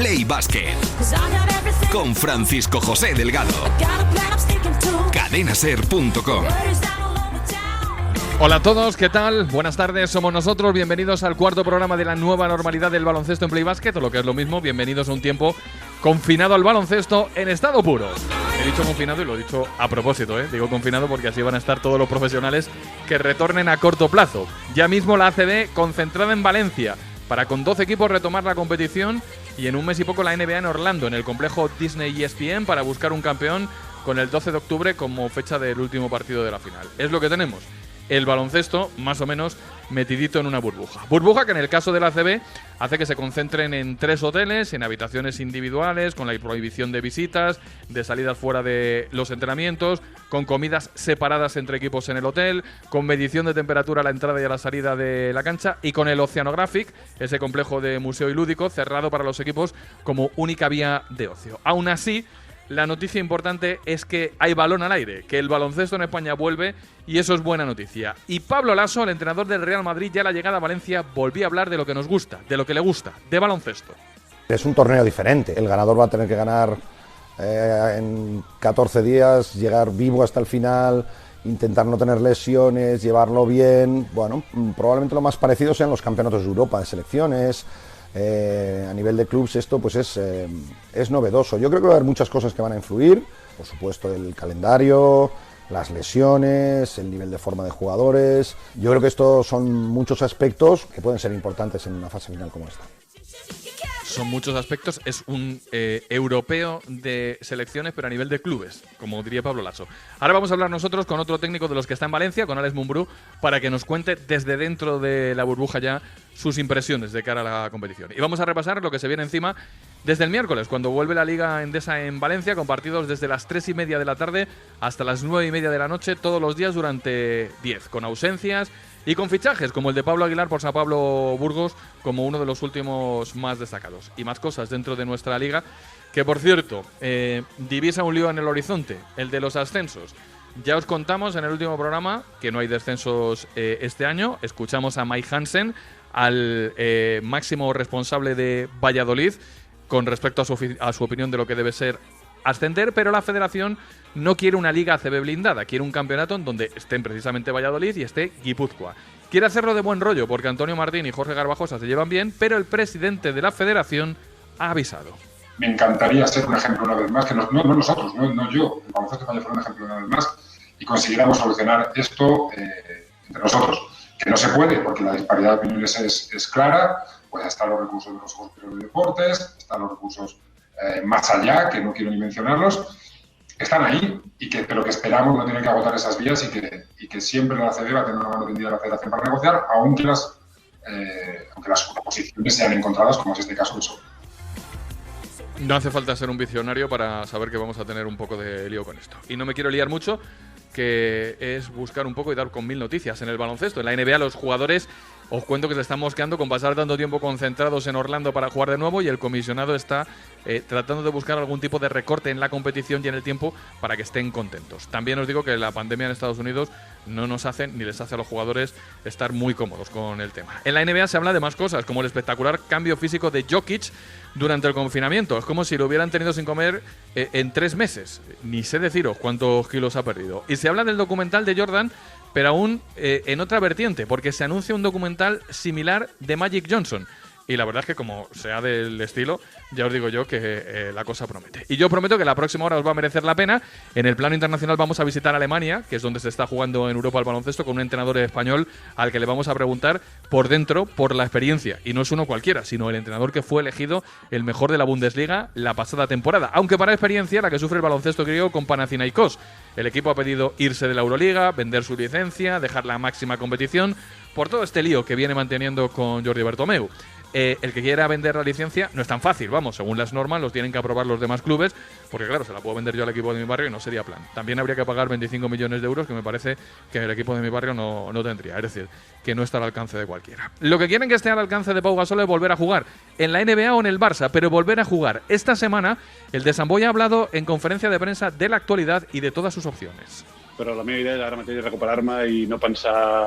Play Basket con Francisco José Delgado. Cadenaser.com. Hola a todos, ¿qué tal? Buenas tardes, somos nosotros. Bienvenidos al cuarto programa de la nueva normalidad del baloncesto en Play Basket, o lo que es lo mismo, bienvenidos a un tiempo confinado al baloncesto en estado puro. He dicho confinado y lo he dicho a propósito, digo confinado porque así van a estar todos los profesionales que retornen a corto plazo. Ya mismo la ACB concentrada en Valencia para con 12 equipos retomar la competición, y en un mes y poco la NBA en Orlando, en el complejo Disney ESPN, para buscar un campeón con el 12 de octubre como fecha del último partido de la final. Es lo que tenemos. El baloncesto, más o menos, metidito en una burbuja. Burbuja que en el caso de la ACB hace que se concentren en 3 hoteles, en habitaciones individuales, con la prohibición de visitas, de salidas fuera de los entrenamientos, con comidas separadas entre equipos en el hotel, con medición de temperatura a la entrada y a la salida de la cancha, y con el Oceanographic, ese complejo de museo y lúdico, cerrado para los equipos como única vía de ocio. Aún así, la noticia importante es que hay balón al aire, que el baloncesto en España vuelve, y eso es buena noticia. Y Pablo Laso, el entrenador del Real Madrid, ya a la llegada a Valencia volvió a hablar de lo que nos gusta, de lo que le gusta, de baloncesto. Es un torneo diferente, el ganador va a tener que ganar en 14 días, llegar vivo hasta el final, intentar no tener lesiones, llevarlo bien. Bueno, probablemente lo más parecido sean los campeonatos de Europa de selecciones. A nivel de clubes esto pues es novedoso. Yo creo que va a haber muchas cosas que van a influir, por supuesto el calendario, las lesiones, el nivel de forma de jugadores. Yo creo que estos son muchos aspectos que pueden ser importantes en una fase final como esta. Son muchos aspectos, es un europeo de selecciones, pero a nivel de clubes, como diría Pablo Laso. Ahora vamos a hablar nosotros con otro técnico de los que está en Valencia, con Alex Mumbrú, para que nos cuente desde dentro de la burbuja ya sus impresiones de cara a la competición. Y vamos a repasar lo que se viene encima desde el miércoles, cuando vuelve la Liga Endesa en Valencia, con partidos desde las 3:30 de la tarde hasta las 9:30 de la noche, todos los días durante 10, con ausencias y con fichajes, como el de Pablo Aguilar por San Pablo Burgos, como uno de los últimos más destacados. Y más cosas dentro de nuestra liga, que por cierto, divisa un lío en el horizonte, el de los ascensos. Ya os contamos en el último programa que no hay descensos este año. Escuchamos a Mike Hansen, al máximo responsable de Valladolid, con respecto a su opinión de lo que debe ser ascender, pero la federación no quiere una liga ACB blindada, quiere un campeonato en donde estén precisamente Valladolid y esté Guipúzcoa. Quiere hacerlo de buen rollo porque Antonio Martín y Jorge Garbajosa se llevan bien, pero el presidente de la federación ha avisado. Me encantaría ser un ejemplo una vez más, que no nosotros, no yo, el baloncesto España fuera un ejemplo una vez más, y consiguiéramos solucionar esto entre nosotros, que no se puede porque la disparidad de opiniones es clara. Pues están los recursos de los Juegos Superiores de Deportes, están los recursos más allá, que no quiero ni mencionarlos, están ahí, pero que esperamos no tener que agotar esas vías y que siempre la ACB va a tener una mano tendida a la Federación para negociar, aunque las posiciones sean encontradas, como es este caso de Sol. No hace falta ser un visionario para saber que vamos a tener un poco de lío con esto. Y no me quiero liar mucho, que es buscar un poco y dar con 1000 noticias en el baloncesto. En la NBA los jugadores, os cuento que se están mosqueando con pasar tanto tiempo concentrados en Orlando para jugar de nuevo, y el comisionado está tratando de buscar algún tipo de recorte en la competición y en el tiempo para que estén contentos. También os digo que la pandemia en Estados Unidos no nos hace ni les hace a los jugadores estar muy cómodos con el tema. En la NBA se habla de más cosas, como el espectacular cambio físico de Jokic durante el confinamiento. Es como si lo hubieran tenido sin comer en 3 meses. Ni sé deciros cuántos kilos ha perdido. Y se habla del documental de Jordan, pero aún en otra vertiente, porque se anuncia un documental similar de Magic Johnson. Y la verdad es que como sea del estilo, ya os digo yo que la cosa promete. Y yo prometo que la próxima hora os va a merecer la pena. En el plano internacional vamos a visitar Alemania, que es donde se está jugando en Europa el baloncesto, con un entrenador español al que le vamos a preguntar por dentro por la experiencia. Y no es uno cualquiera, sino el entrenador que fue elegido el mejor de la Bundesliga la pasada temporada. Aunque para experiencia la que sufre el baloncesto griego con Panathinaikos. El equipo ha pedido irse de la Euroliga, vender su licencia, dejar la máxima competición, por todo este lío que viene manteniendo con Jordi Bertomeu. El que quiera vender la licencia no es tan fácil, vamos, según las normas los tienen que aprobar los demás clubes, porque claro, se la puedo vender yo al equipo de mi barrio y no sería plan. También habría que pagar 25 millones de euros, que me parece que el equipo de mi barrio no tendría, es decir, que no está al alcance de cualquiera. Lo que quieren que esté al alcance de Pau Gasol es volver a jugar, en la NBA o en el Barça, pero volver a jugar. Esta semana el de Samboy ha hablado en conferencia de prensa de la actualidad y de todas sus opciones. Però la meva idea és ara mateix recuperar-me i no pensar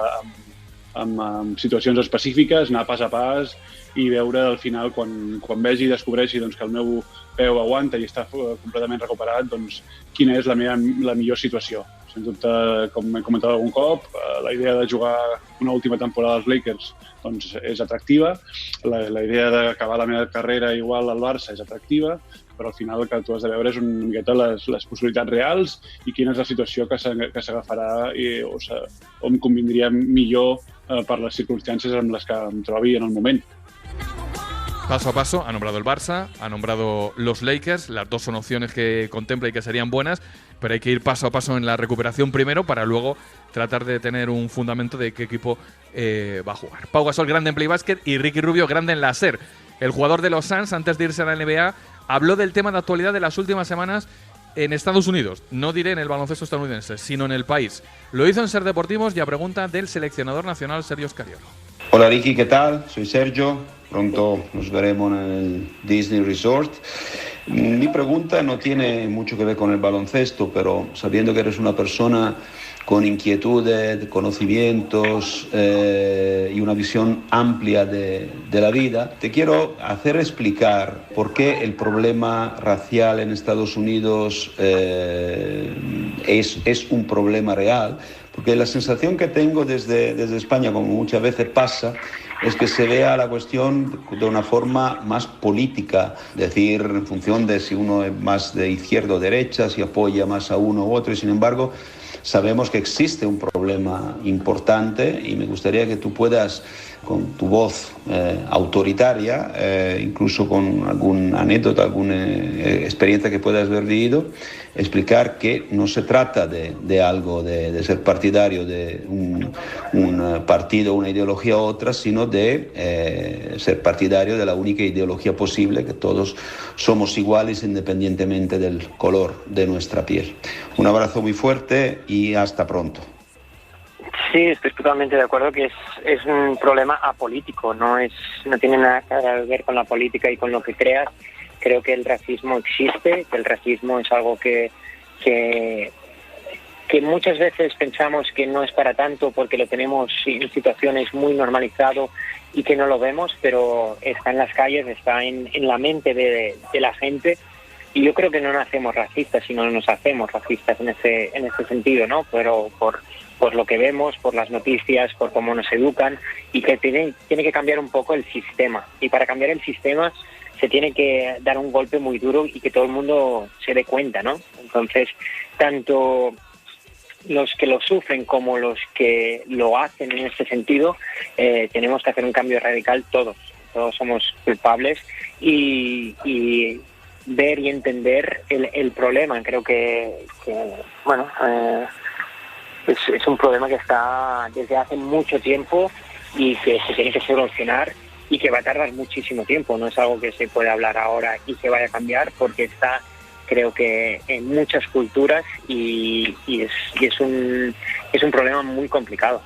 amb situacions específiques, anar pas a pas i veure al final, quan vegi i descobreixi doncs, que el meu peu aguanta i està completament recuperat, doncs, quina és la millor situació. Sens dubte, com he comentat algun cop, la idea de jugar una última temporada als Lakers doncs, és atractiva, la idea d'acabar la meva carrera igual al Barça és atractiva, però al final el que tu has de veure és una miqueta les possibilitats reals i quina és la situació que s'agafarà o em convindria millor per les circumstàncies en les que em trobi en el moment. Paso a paso, ha nombrado el Barça, ha nombrado los Lakers, las dos son opciones que contempla y que serían buenas, pero hay que ir paso a paso en la recuperación primero para luego tratar de tener un fundamento de qué equipo va a jugar. Pau Gasol, grande en Play Basket, y Ricky Rubio, grande en la SER. El jugador de los Suns, antes de irse a la NBA, habló del tema de actualidad de las últimas semanas en Estados Unidos. No diré en el baloncesto estadounidense, sino en el país. Lo hizo en Ser Deportivos y a pregunta del seleccionador nacional Sergio Scariolo. Hola Ricky, ¿qué tal? Soy Sergio. Pronto nos veremos en el Disney Resort. Mi pregunta no tiene mucho que ver con el baloncesto, pero sabiendo que eres una persona con inquietudes, conocimientos y una visión amplia de la vida, te quiero hacer explicar por qué el problema racial en Estados Unidos es un problema real. Porque la sensación que tengo desde España, como muchas veces pasa, es que se vea la cuestión de una forma más política, es decir, en función de si uno es más de izquierda o derecha, si apoya más a uno u otro, y sin embargo sabemos que existe un problema importante y me gustaría que tú puedas, con tu voz autoritaria, incluso con alguna anécdota, alguna experiencia que puedas haber vivido, explicar que no se trata de algo de ser partidario de un partido, una ideología u otra, sino de ser partidario de la única ideología posible, que todos somos iguales independientemente del color de nuestra piel. Un abrazo muy fuerte y hasta pronto. Sí, estoy totalmente de acuerdo que es un problema apolítico, no tiene nada que ver con la política y con lo que creas. Creo que el racismo existe, que el racismo es algo que muchas veces pensamos que no es para tanto porque lo tenemos en situaciones muy normalizado y que no lo vemos, pero está en las calles, está en la mente de la gente. Y yo creo que no nacemos racistas, sino nos hacemos racistas en ese sentido, ¿no? Pero por lo que vemos, por las noticias, por cómo nos educan, y que tiene que cambiar un poco el sistema. Y para cambiar el sistema se tiene que dar un golpe muy duro y que todo el mundo se dé cuenta, ¿no? Entonces, tanto los que lo sufren como los que lo hacen en este sentido, tenemos que hacer un cambio radical todos. Todos somos culpables y ver y entender el problema. Creo que bueno, es un problema que está desde hace mucho tiempo y que se tiene que solucionar y que va a tardar muchísimo tiempo. No es algo que se puede hablar ahora y que vaya a cambiar, porque está, creo que, en muchas culturas y es un problema muy complicado.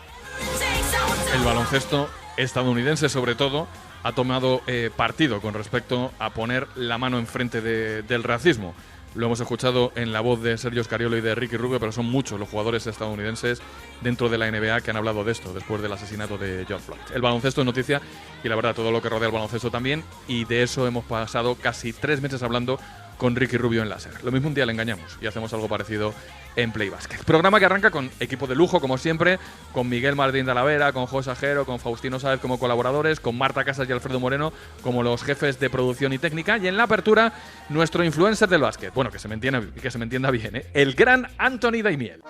El baloncesto estadounidense, sobre todo, ha tomado partido con respecto a poner la mano enfrente del racismo. Lo hemos escuchado en la voz de Sergio Scariolo y de Ricky Rubio, pero son muchos los jugadores estadounidenses dentro de la NBA que han hablado de esto después del asesinato de George Floyd. El baloncesto es noticia y la verdad todo lo que rodea el baloncesto también, y de eso hemos pasado casi 3 meses hablando con Ricky Rubio en láser. Lo mismo un día le engañamos y hacemos algo parecido en Play Basket. Programa que arranca con equipo de lujo, como siempre, con Miguel Martín de Alavera, con José Ajero, con Faustino Sáez como colaboradores, con Marta Casas y Alfredo Moreno como los jefes de producción y técnica, y en la apertura, nuestro influencer del básquet. Bueno, que se me entienda bien, ¿eh? El gran Anthony Daimiel.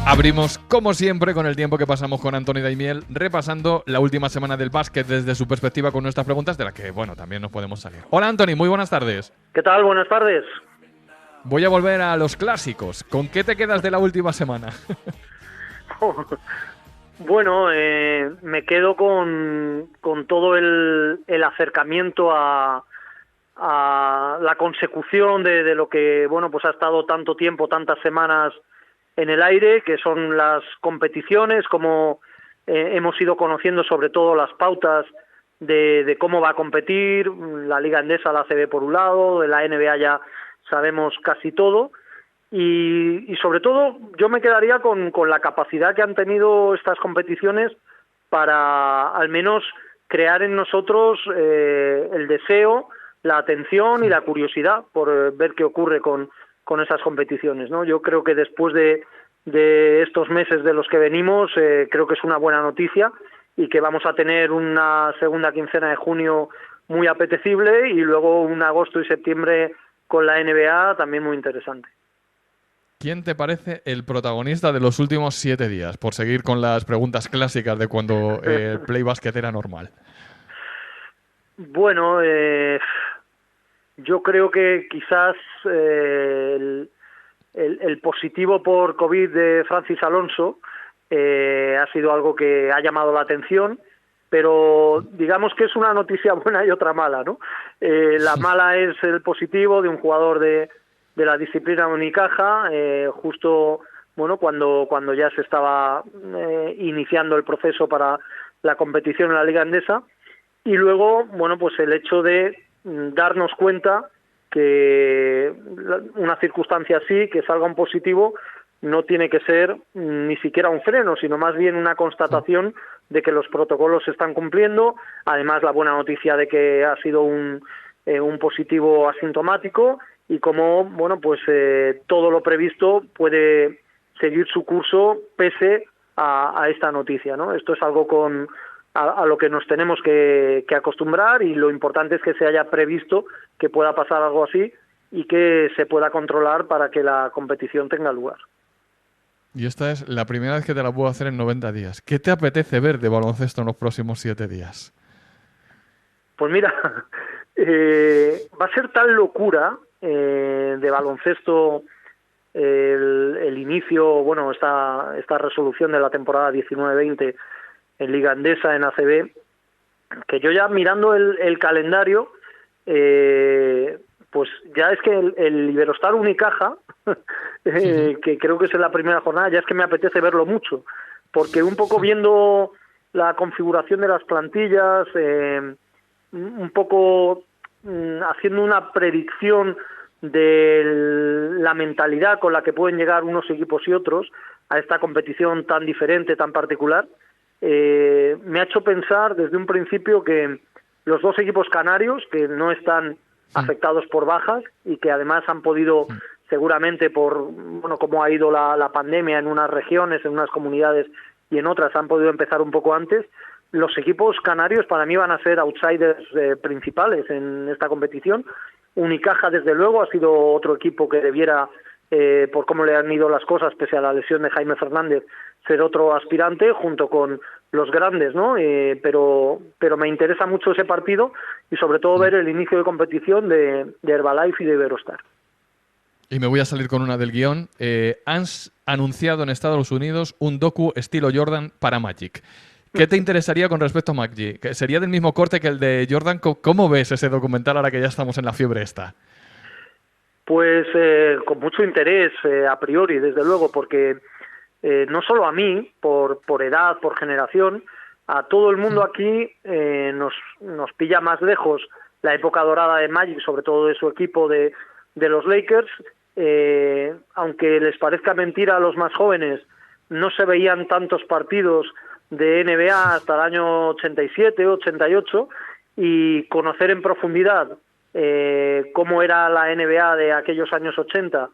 Abrimos, como siempre, con el tiempo que pasamos con Anthony Daimiel, repasando la última semana del básquet desde su perspectiva con nuestras preguntas, de las que, bueno, también nos podemos salir. Hola, Anthony, muy buenas tardes. ¿Qué tal? Buenas tardes. Voy a volver a los clásicos. ¿Con qué te quedas de la última semana? Bueno, me quedo con todo el acercamiento a la consecución de lo que, bueno, pues ha estado tanto tiempo, tantas semanas en el aire, que son las competiciones, como hemos ido conociendo sobre todo las pautas de cómo va a competir la Liga Endesa, la ACB por un lado, de la NBA ya sabemos casi todo, y sobre todo yo me quedaría con la capacidad que han tenido estas competiciones para al menos crear en nosotros el deseo, la atención y la curiosidad por ver qué ocurre con esas competiciones, ¿no? Yo creo que después de estos meses de los que venimos, creo que es una buena noticia y que vamos a tener una segunda quincena de junio muy apetecible y luego un agosto y septiembre con la NBA también muy interesante. ¿Quién te parece el protagonista de los últimos 7 días? Por seguir con las preguntas clásicas de cuando el play basket era normal. Bueno, yo creo que quizás el positivo por COVID de Francis Alonso ha sido algo que ha llamado la atención, pero digamos que es una noticia buena y otra mala, ¿no? La mala es el positivo de un jugador de la disciplina Unicaja, justo bueno cuando ya se estaba iniciando el proceso para la competición en la Liga Endesa, y luego bueno pues el hecho de darnos cuenta que una circunstancia así, que salga un positivo, no tiene que ser ni siquiera un freno, sino más bien una constatación de que los protocolos se están cumpliendo. Además, la buena noticia de que ha sido un positivo asintomático y como bueno pues todo lo previsto puede seguir su curso pese a esta noticia, ¿no? Esto es algo a lo que nos tenemos que acostumbrar, y lo importante es que se haya previsto que pueda pasar algo así y que se pueda controlar para que la competición tenga lugar. Y esta es la primera vez que te la puedo hacer en 90 días. ¿Qué te apetece ver de baloncesto en los próximos 7 días? Pues mira, va a ser tal locura de baloncesto el inicio, bueno, esta resolución de la temporada 19-20 en Liga Endesa, en ACB, que yo ya mirando el calendario, pues ya es que el Iberostar Unicaja, que creo que es en la primera jornada, ya es que me apetece verlo mucho, porque un poco viendo la configuración de las plantillas, un poco haciendo una predicción de la mentalidad con la que pueden llegar unos equipos y otros a esta competición tan diferente, tan particular, me ha hecho pensar desde un principio que los dos equipos canarios, que no están afectados por bajas y que además han podido, seguramente por bueno cómo ha ido la pandemia en unas regiones, en unas comunidades y en otras han podido empezar un poco antes, los equipos canarios para mí van a ser outsiders principales en esta competición. Unicaja, desde luego, ha sido otro equipo que debiera, por cómo le han ido las cosas, pese a la lesión de Jaime Fernández, ser otro aspirante junto con los grandes, ¿no? Pero me interesa mucho ese partido y sobre todo ver el inicio de competición de Herbalife y de Iberostar. Y me voy a salir con una del guión. Han anunciado en Estados Unidos un docu estilo Jordan para Magic. ¿Qué te interesaría con respecto a Magic? ¿Que sería del mismo corte que el de Jordan? ¿Cómo ves ese documental ahora que ya estamos en la fiebre esta? Pues con mucho interés, a priori, desde luego, porque no solo a mí, por edad, por generación, a todo el mundo aquí nos pilla más lejos la época dorada de Magic, sobre todo de su equipo de los Lakers. Aunque les parezca mentira a los más jóvenes, no se veían tantos partidos de NBA hasta el año 87, 88, y conocer en profundidad cómo era la NBA de aquellos años 80,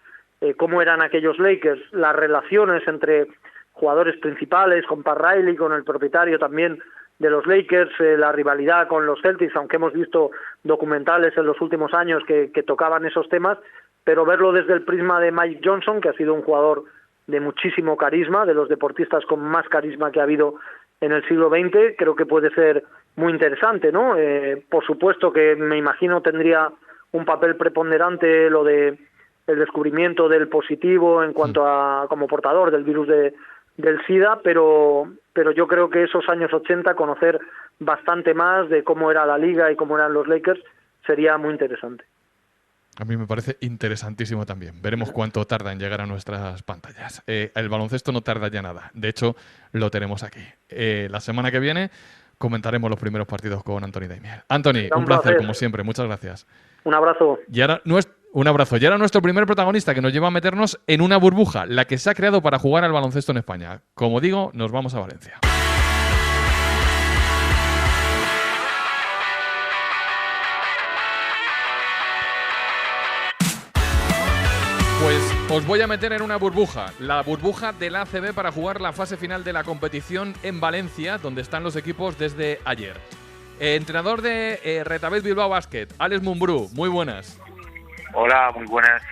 cómo eran aquellos Lakers, las relaciones entre jugadores principales, con Pat Riley, con el propietario también de los Lakers, la rivalidad con los Celtics, aunque hemos visto documentales en los últimos años que tocaban esos temas, pero verlo desde el prisma de Mike Johnson, que ha sido un jugador de muchísimo carisma, de los deportistas con más carisma que ha habido en el siglo XX, creo que puede ser muy interesante, ¿no? Por supuesto que me imagino tendría un papel preponderante lo de el descubrimiento del positivo en cuanto a como portador del virus del SIDA, pero yo creo que esos años 80, conocer bastante más de cómo era la liga y cómo eran los Lakers, sería muy interesante. A mí me parece interesantísimo también. Veremos cuánto tarda en llegar a nuestras pantallas. El baloncesto no tarda ya nada. De hecho, lo tenemos aquí. La semana que viene comentaremos los primeros partidos con Anthony Daimiel. Anthony, un placer, como siempre. Muchas gracias. Un abrazo. Y ahora Un abrazo. Y ahora nuestro primer protagonista que nos lleva a meternos en una burbuja, la que se ha creado para jugar al baloncesto en España. Como digo, nos vamos a Valencia. Pues os voy a meter en una burbuja, la burbuja del ACB para jugar la fase final de la competición en Valencia, donde están los equipos desde ayer. Entrenador de Retabet Bilbao Basket, Alex Mumbrú, muy buenas. Hola, muy buenas.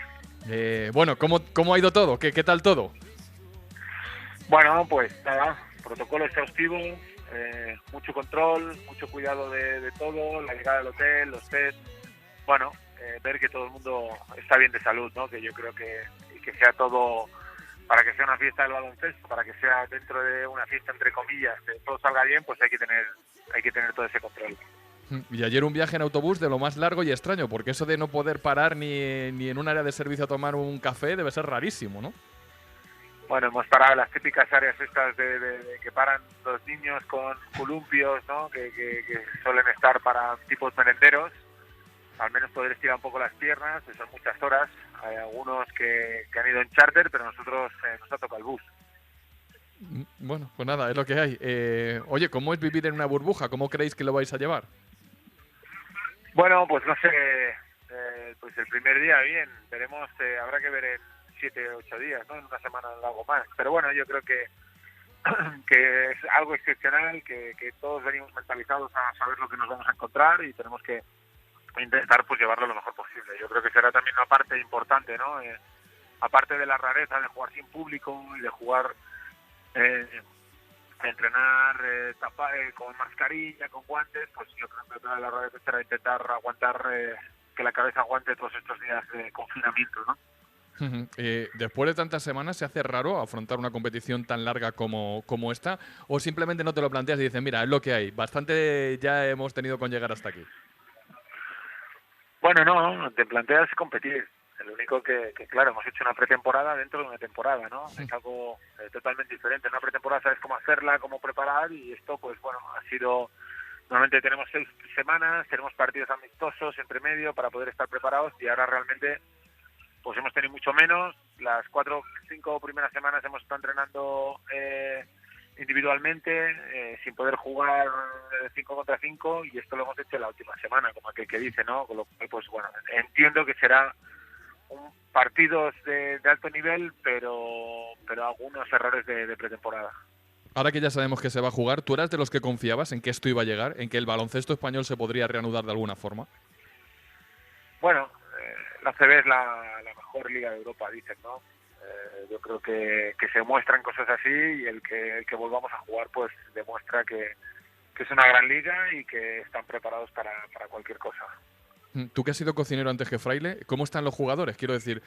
Bueno, ¿cómo ha ido todo? ¿Qué tal todo? Bueno, pues nada, protocolo exhaustivo, mucho control, mucho cuidado de todo, la llegada al hotel, los test, bueno, ver que todo el mundo está bien de salud, ¿no? Que yo creo que sea todo, para que sea una fiesta del baloncesto, para que sea dentro de una fiesta entre comillas, que todo salga bien, pues hay que tener todo ese control. Y ayer un viaje en autobús de lo más largo y extraño, porque eso de no poder parar ni en un área de servicio a tomar un café debe ser rarísimo, ¿no? Bueno, hemos parado en las típicas áreas estas de que paran los niños con columpios, ¿no? Que suelen estar para tipos merenderos, al menos poder estirar un poco las piernas, que son muchas horas. Hay algunos que han ido en charter, pero nosotros nos ha tocado el bus. Bueno, pues nada, es lo que hay. Oye, ¿cómo es vivir en una burbuja? ¿Cómo creéis que lo vais a llevar? Bueno, pues no sé, pues el primer día bien, veremos, habrá que ver en 7 o 8 días, ¿no? En una semana o algo más. Pero bueno, yo creo que es algo excepcional, que todos venimos mentalizados a saber lo que nos vamos a encontrar y tenemos que intentar pues llevarlo lo mejor posible. Yo creo que será también una parte importante, ¿no? Aparte de la rareza de jugar sin público y de jugar, entrenar con mascarilla, con guantes, pues yo creo que toda la rareza será intentar aguantar, que la cabeza aguante todos estos días de confinamiento, ¿no? Después de tantas semanas, ¿se hace raro afrontar una competición tan larga como esta? ¿O simplemente no te lo planteas y dices, mira, es lo que hay, bastante ya hemos tenido con llegar hasta aquí? Bueno, no, te planteas competir. Lo único que claro, hemos hecho una pretemporada dentro de una temporada, ¿no? Es algo totalmente diferente. Una pretemporada sabes cómo hacerla, cómo preparar, y esto, pues bueno, ha sido... Normalmente tenemos 6 semanas, tenemos partidos amistosos entre medio para poder estar preparados, y ahora realmente pues hemos tenido mucho menos. Las 4 o 5 primeras semanas hemos estado entrenando individualmente, sin poder jugar 5 contra 5, y esto lo hemos hecho la última semana, como aquel que dice, ¿no? Con lo cual, pues bueno, entiendo que será partidos de alto nivel, pero algunos errores de pretemporada. Ahora que ya sabemos que se va a jugar, ¿tú eras de los que confiabas en que esto iba a llegar, en que el baloncesto español se podría reanudar de alguna forma? Bueno, la ACB es la mejor liga de Europa, dicen, ¿no? Yo creo que se muestran cosas así, y el que volvamos a jugar pues demuestra que es una gran liga y que están preparados para cualquier cosa. Tú que has sido cocinero antes que fraile, ¿cómo están los jugadores? Quiero decir,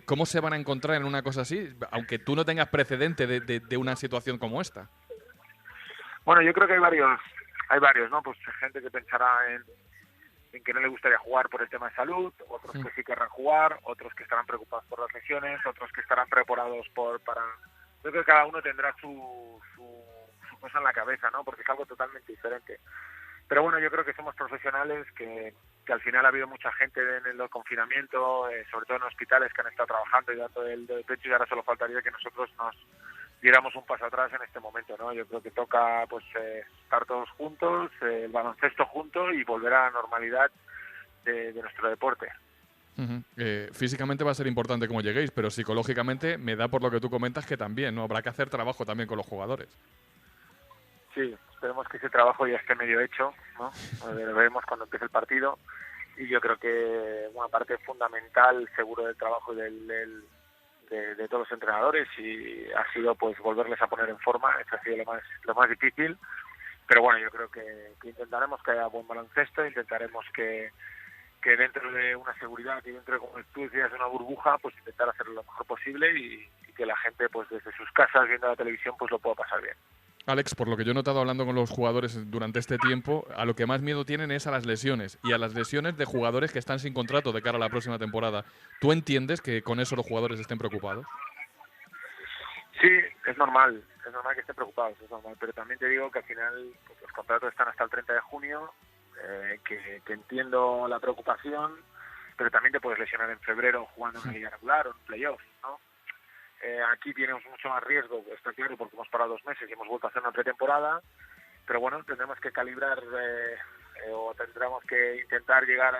¿cómo se van a encontrar en una cosa así, aunque tú no tengas precedente de una situación como esta? Bueno, yo creo que hay varios, ¿no? Pues gente que pensará en que no le gustaría jugar por el tema de salud, otros que sí querrán jugar, otros que estarán preocupados por las lesiones, otros que estarán preparados para... Yo creo que cada uno tendrá su cosa en la cabeza, ¿no? Porque es algo totalmente diferente. Pero bueno, yo creo que somos profesionales, que al final ha habido mucha gente en el confinamiento, sobre todo en hospitales, que han estado trabajando y dando el pecho, y ahora solo faltaría que nosotros nos diéramos un paso atrás en este momento, ¿no? Yo creo que toca pues estar todos juntos, el baloncesto junto, y volver a la normalidad de nuestro deporte. Físicamente va a ser importante cómo lleguéis, pero psicológicamente me da por lo que tú comentas que también, ¿no? Habrá que hacer trabajo también con los jugadores. Sí, esperemos que ese trabajo ya esté medio hecho, ¿no? Lo veremos cuando empiece el partido, y yo creo que una parte fundamental seguro del trabajo de todos los entrenadores y ha sido pues volverles a poner en forma. Eso ha sido lo más difícil, pero bueno, yo creo que intentaremos que haya buen baloncesto, intentaremos que dentro de una seguridad y dentro de, como tú decías, una burbuja, pues intentar hacerlo lo mejor posible y que la gente pues desde sus casas viendo la televisión pues lo pueda pasar bien. Alex, por lo que yo he notado hablando con los jugadores durante este tiempo, a lo que más miedo tienen es a las lesiones, y a las lesiones de jugadores que están sin contrato de cara a la próxima temporada. ¿Tú entiendes que con eso los jugadores estén preocupados? Sí, es normal que estén preocupados, es normal, pero también te digo que al final pues, los contratos están hasta el 30 de junio, que entiendo la preocupación, pero también te puedes lesionar en febrero jugando en una liga regular o en playoff, ¿no? Aquí tenemos mucho más riesgo, está claro, porque hemos parado 2 meses y hemos vuelto a hacer una pretemporada, pero bueno, tendremos que calibrar o tendremos que intentar llegar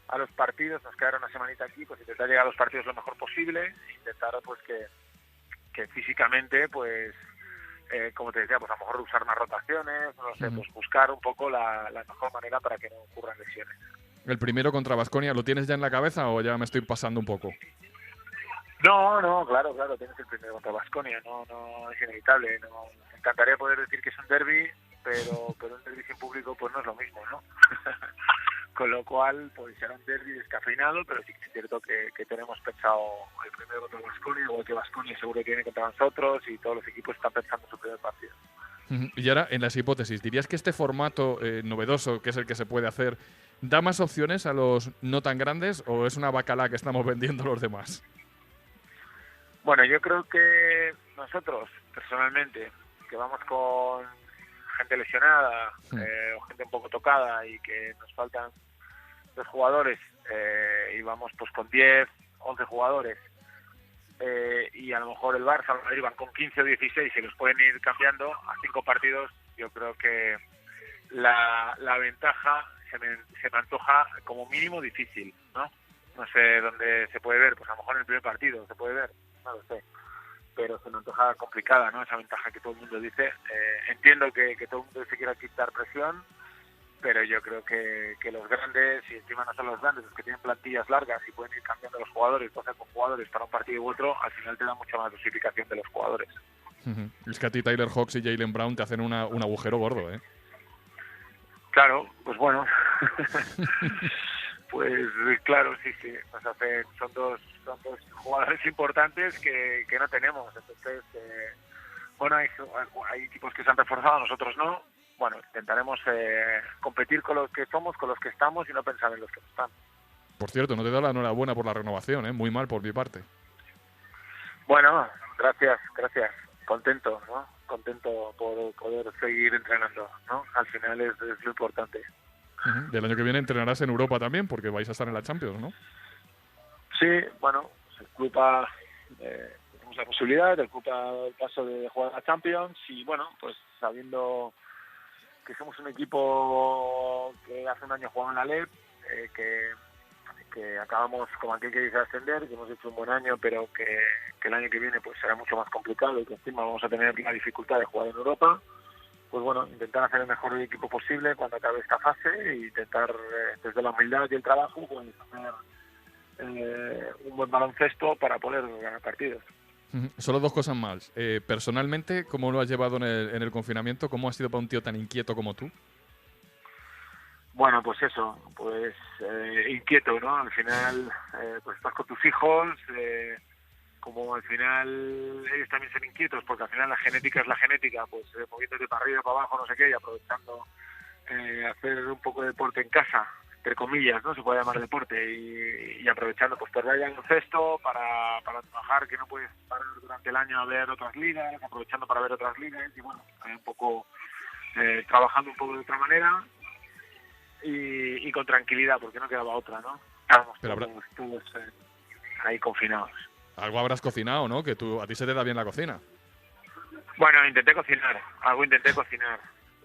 a los partidos. Nos quedará una semanita aquí, pues intentar llegar a los partidos lo mejor posible, intentar pues que físicamente, pues como te decía, pues a lo mejor usar más rotaciones, no sé, pues buscar un poco la mejor manera para que no ocurran lesiones. ¿El primero contra Baskonia lo tienes ya en la cabeza o ya me estoy pasando un poco? No, claro, tienes el primero contra Baskonia, no es inevitable. No, me encantaría poder decir que es un derbi, pero un derbi sin público pues no es lo mismo, ¿no? Con lo cual, pues será un derbi descafeinado, pero sí que es cierto que tenemos pensado el primero contra Baskonia, igual que Baskonia seguro que viene contra nosotros y todos los equipos están pensando en su primer partido. Y ahora, en las hipótesis, ¿dirías que este formato novedoso, que es el que se puede hacer, da más opciones a los no tan grandes o es una bacala que estamos vendiendo los demás? Bueno, yo creo que nosotros, personalmente, que vamos con gente lesionada o gente un poco tocada y que nos faltan 2 jugadores y vamos pues con 10, 11 jugadores y a lo mejor el Barça o el Madrid van con 15 o 16 y los pueden ir cambiando a 5 partidos, yo creo que la ventaja se me antoja como mínimo difícil, ¿no? No sé dónde se puede ver, pues a lo mejor en el primer partido se puede ver, no lo sé, pero se me antoja complicada, ¿no? Esa ventaja que todo el mundo dice. Entiendo que todo el mundo se quiera quitar presión, pero yo creo que los grandes, y encima no son los grandes, los que tienen plantillas largas y pueden ir cambiando los jugadores, 12 con jugadores para un partido u otro, al final te da mucha más dosificación de los jugadores. Es que a ti Tyler Hawks y Jaylen Brown te hacen un agujero gordo, ¿eh? Claro, pues bueno. Pues claro, sí, nos hacen, son dos jugadores importantes que no tenemos. Entonces, bueno, hay equipos que se han reforzado, nosotros no. Bueno, intentaremos competir con los que somos, con los que estamos y no pensar en los que no están. Por cierto, no te da la enhorabuena por la renovación, ¿eh? Muy mal por mi parte. Bueno, gracias. Contento, ¿no? Contento por poder seguir entrenando, ¿no? Al final es lo importante. Del año que viene entrenarás en Europa también, porque vais a estar en la Champions, ¿no? Sí, bueno, el club tenemos la posibilidad, el club ha el paso de jugar a la Champions y bueno, pues sabiendo que somos un equipo que hace un año jugaba en la LEP, que acabamos como aquel que dice ascender, que hemos hecho un buen año, pero que el año que viene pues será mucho más complicado y que encima vamos a tener la dificultad de jugar en Europa. Pues bueno, intentar hacer el mejor equipo posible cuando acabe esta fase e intentar desde la humildad y el trabajo pues hacer un buen baloncesto para poder ganar partidos. Solo 2 cosas más. Personalmente, ¿cómo lo has llevado en el confinamiento? ¿Cómo ha sido para un tío tan inquieto como tú? Bueno, pues eso, pues inquieto, ¿no? Al final pues estás con tus hijos, como al final ellos también son inquietos, porque al final la genética es la genética, pues moviéndote para arriba, para abajo, no sé qué, y aprovechando hacer un poco de deporte en casa, entre comillas, ¿no? Se puede llamar deporte, y aprovechando pues perder ya el cesto para trabajar, que no puedes parar durante el año a ver otras ligas, aprovechando para ver otras ligas, y bueno, un poco trabajando un poco de otra manera, y con tranquilidad, porque no quedaba otra, ¿no? Estábamos todos ahí confinados. Algo habrás cocinado, ¿no? Que a ti se te da bien la cocina. Bueno, intenté cocinar.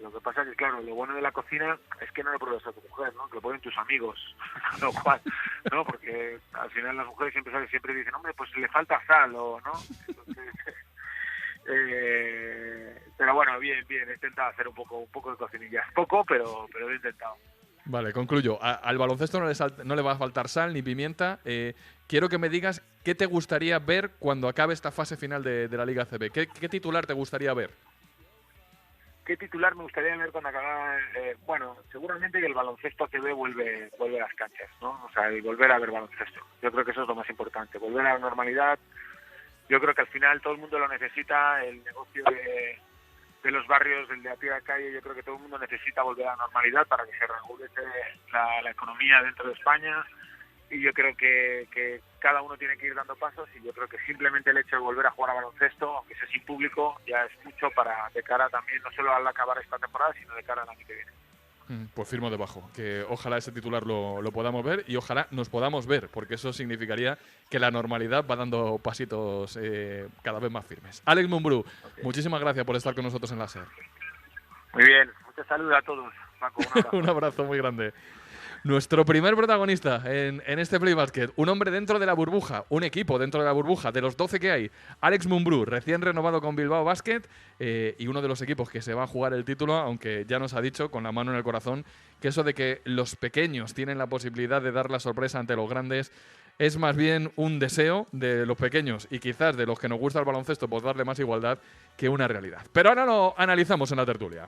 Lo que pasa es que, claro, lo bueno de la cocina es que no lo pruebas a tu mujer, ¿no? Que lo ponen tus amigos. Lo cual, ¿no? Porque al final las mujeres siempre dicen, hombre, pues le falta sal, ¿o no? Entonces, pero bueno, bien. He intentado hacer un poco de cocinilla. Poco, pero lo he intentado. Vale, concluyo. Al baloncesto no le va a faltar sal ni pimienta. Quiero que me digas qué te gustaría ver cuando acabe esta fase final de la Liga ACB. ¿Qué titular te gustaría ver? ¿Qué titular me gustaría ver cuando acabe? Bueno, seguramente que el baloncesto ACB vuelve a las canchas, ¿no? O sea, y volver a ver baloncesto. Yo creo que eso es lo más importante. Volver a la normalidad. Yo creo que al final todo el mundo lo necesita. El negocio de los barrios, el de a pie de calle, yo creo que todo el mundo necesita volver a la normalidad para que se regularice la economía dentro de España, y yo creo que cada uno tiene que ir dando pasos, y yo creo que simplemente el hecho de volver a jugar a baloncesto, aunque sea sin público, ya es mucho de cara también, no solo al acabar esta temporada, sino de cara al año que viene. Pues firmo debajo, que ojalá ese titular lo podamos ver y ojalá nos podamos ver, porque eso significaría que la normalidad va dando pasitos cada vez más firmes. Alex Mumbrú, muchísimas gracias por estar con nosotros en la SER. Muy bien, muchos saludos a todos, Paco, un abrazo. Un abrazo muy grande. Nuestro primer protagonista en este Play Basket, un hombre dentro de la burbuja, un equipo dentro de la burbuja, de los 12 que hay, Alex Mumbrú, recién renovado con Bilbao Basket y uno de los equipos que se va a jugar el título, aunque ya nos ha dicho con la mano en el corazón que eso de que los pequeños tienen la posibilidad de dar la sorpresa ante los grandes es más bien un deseo de los pequeños y quizás de los que nos gusta el baloncesto por darle más igualdad que una realidad. Pero ahora lo analizamos en la tertulia.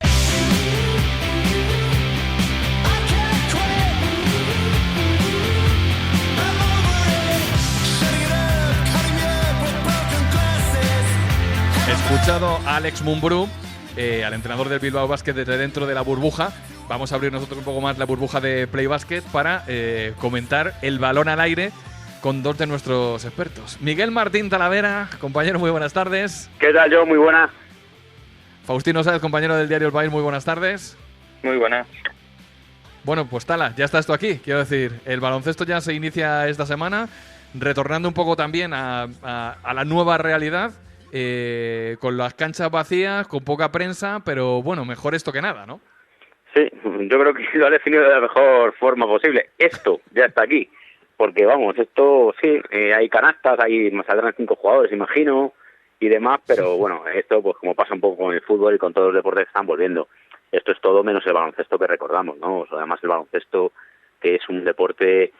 He escuchado a Alex Mumbrú, al entrenador del Bilbao Basket desde dentro de la burbuja. Vamos a abrir nosotros un poco más la burbuja de Play Basket para comentar el balón al aire con dos de nuestros expertos. Miguel Martín Talavera, compañero, muy buenas tardes. ¿Qué tal, yo? Muy buenas. Faustino Sáez, compañero del diario El País, muy buenas tardes. Muy buenas. Bueno, pues Tala, ya está esto aquí. Quiero decir, el baloncesto ya se inicia esta semana, retornando un poco también a la nueva realidad, con las canchas vacías, con poca prensa, pero bueno, mejor esto que nada, ¿no? Sí, yo creo que lo ha definido de la mejor forma posible. Esto ya está aquí. Porque vamos, esto sí, hay canastas, saldrán 5 jugadores, imagino, y demás, pero bueno, esto pues como pasa un poco con el fútbol y con todos los deportes que están volviendo. Esto es todo menos el baloncesto que recordamos, ¿no? O sea, además el baloncesto, que es un deporte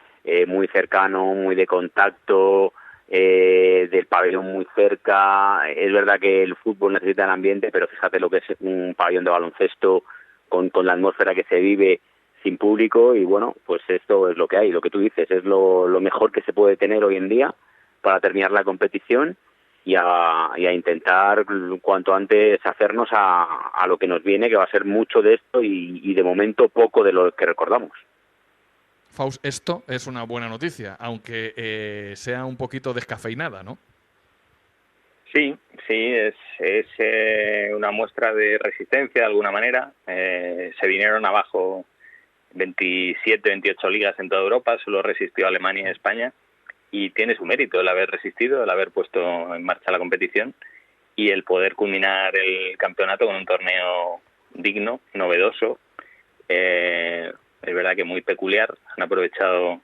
muy cercano, muy de contacto, del pabellón muy cerca. Es verdad que el fútbol necesita el ambiente, pero fíjate lo que es un pabellón de baloncesto con la atmósfera que se vive sin público, y bueno, pues esto es lo que hay, lo que tú dices, es lo mejor que se puede tener hoy en día para terminar la competición y a intentar cuanto antes hacernos a lo que nos viene, que va a ser mucho de esto y de momento poco de lo que recordamos. Faust, esto es una buena noticia, aunque sea un poquito descafeinada, ¿no? Sí, es una muestra de resistencia de alguna manera. Se vinieron abajo 27, 28 ligas en toda Europa, solo resistió Alemania y España, y tiene su mérito el haber resistido, el haber puesto en marcha la competición y el poder culminar el campeonato con un torneo digno, novedoso, es verdad que muy peculiar. Han aprovechado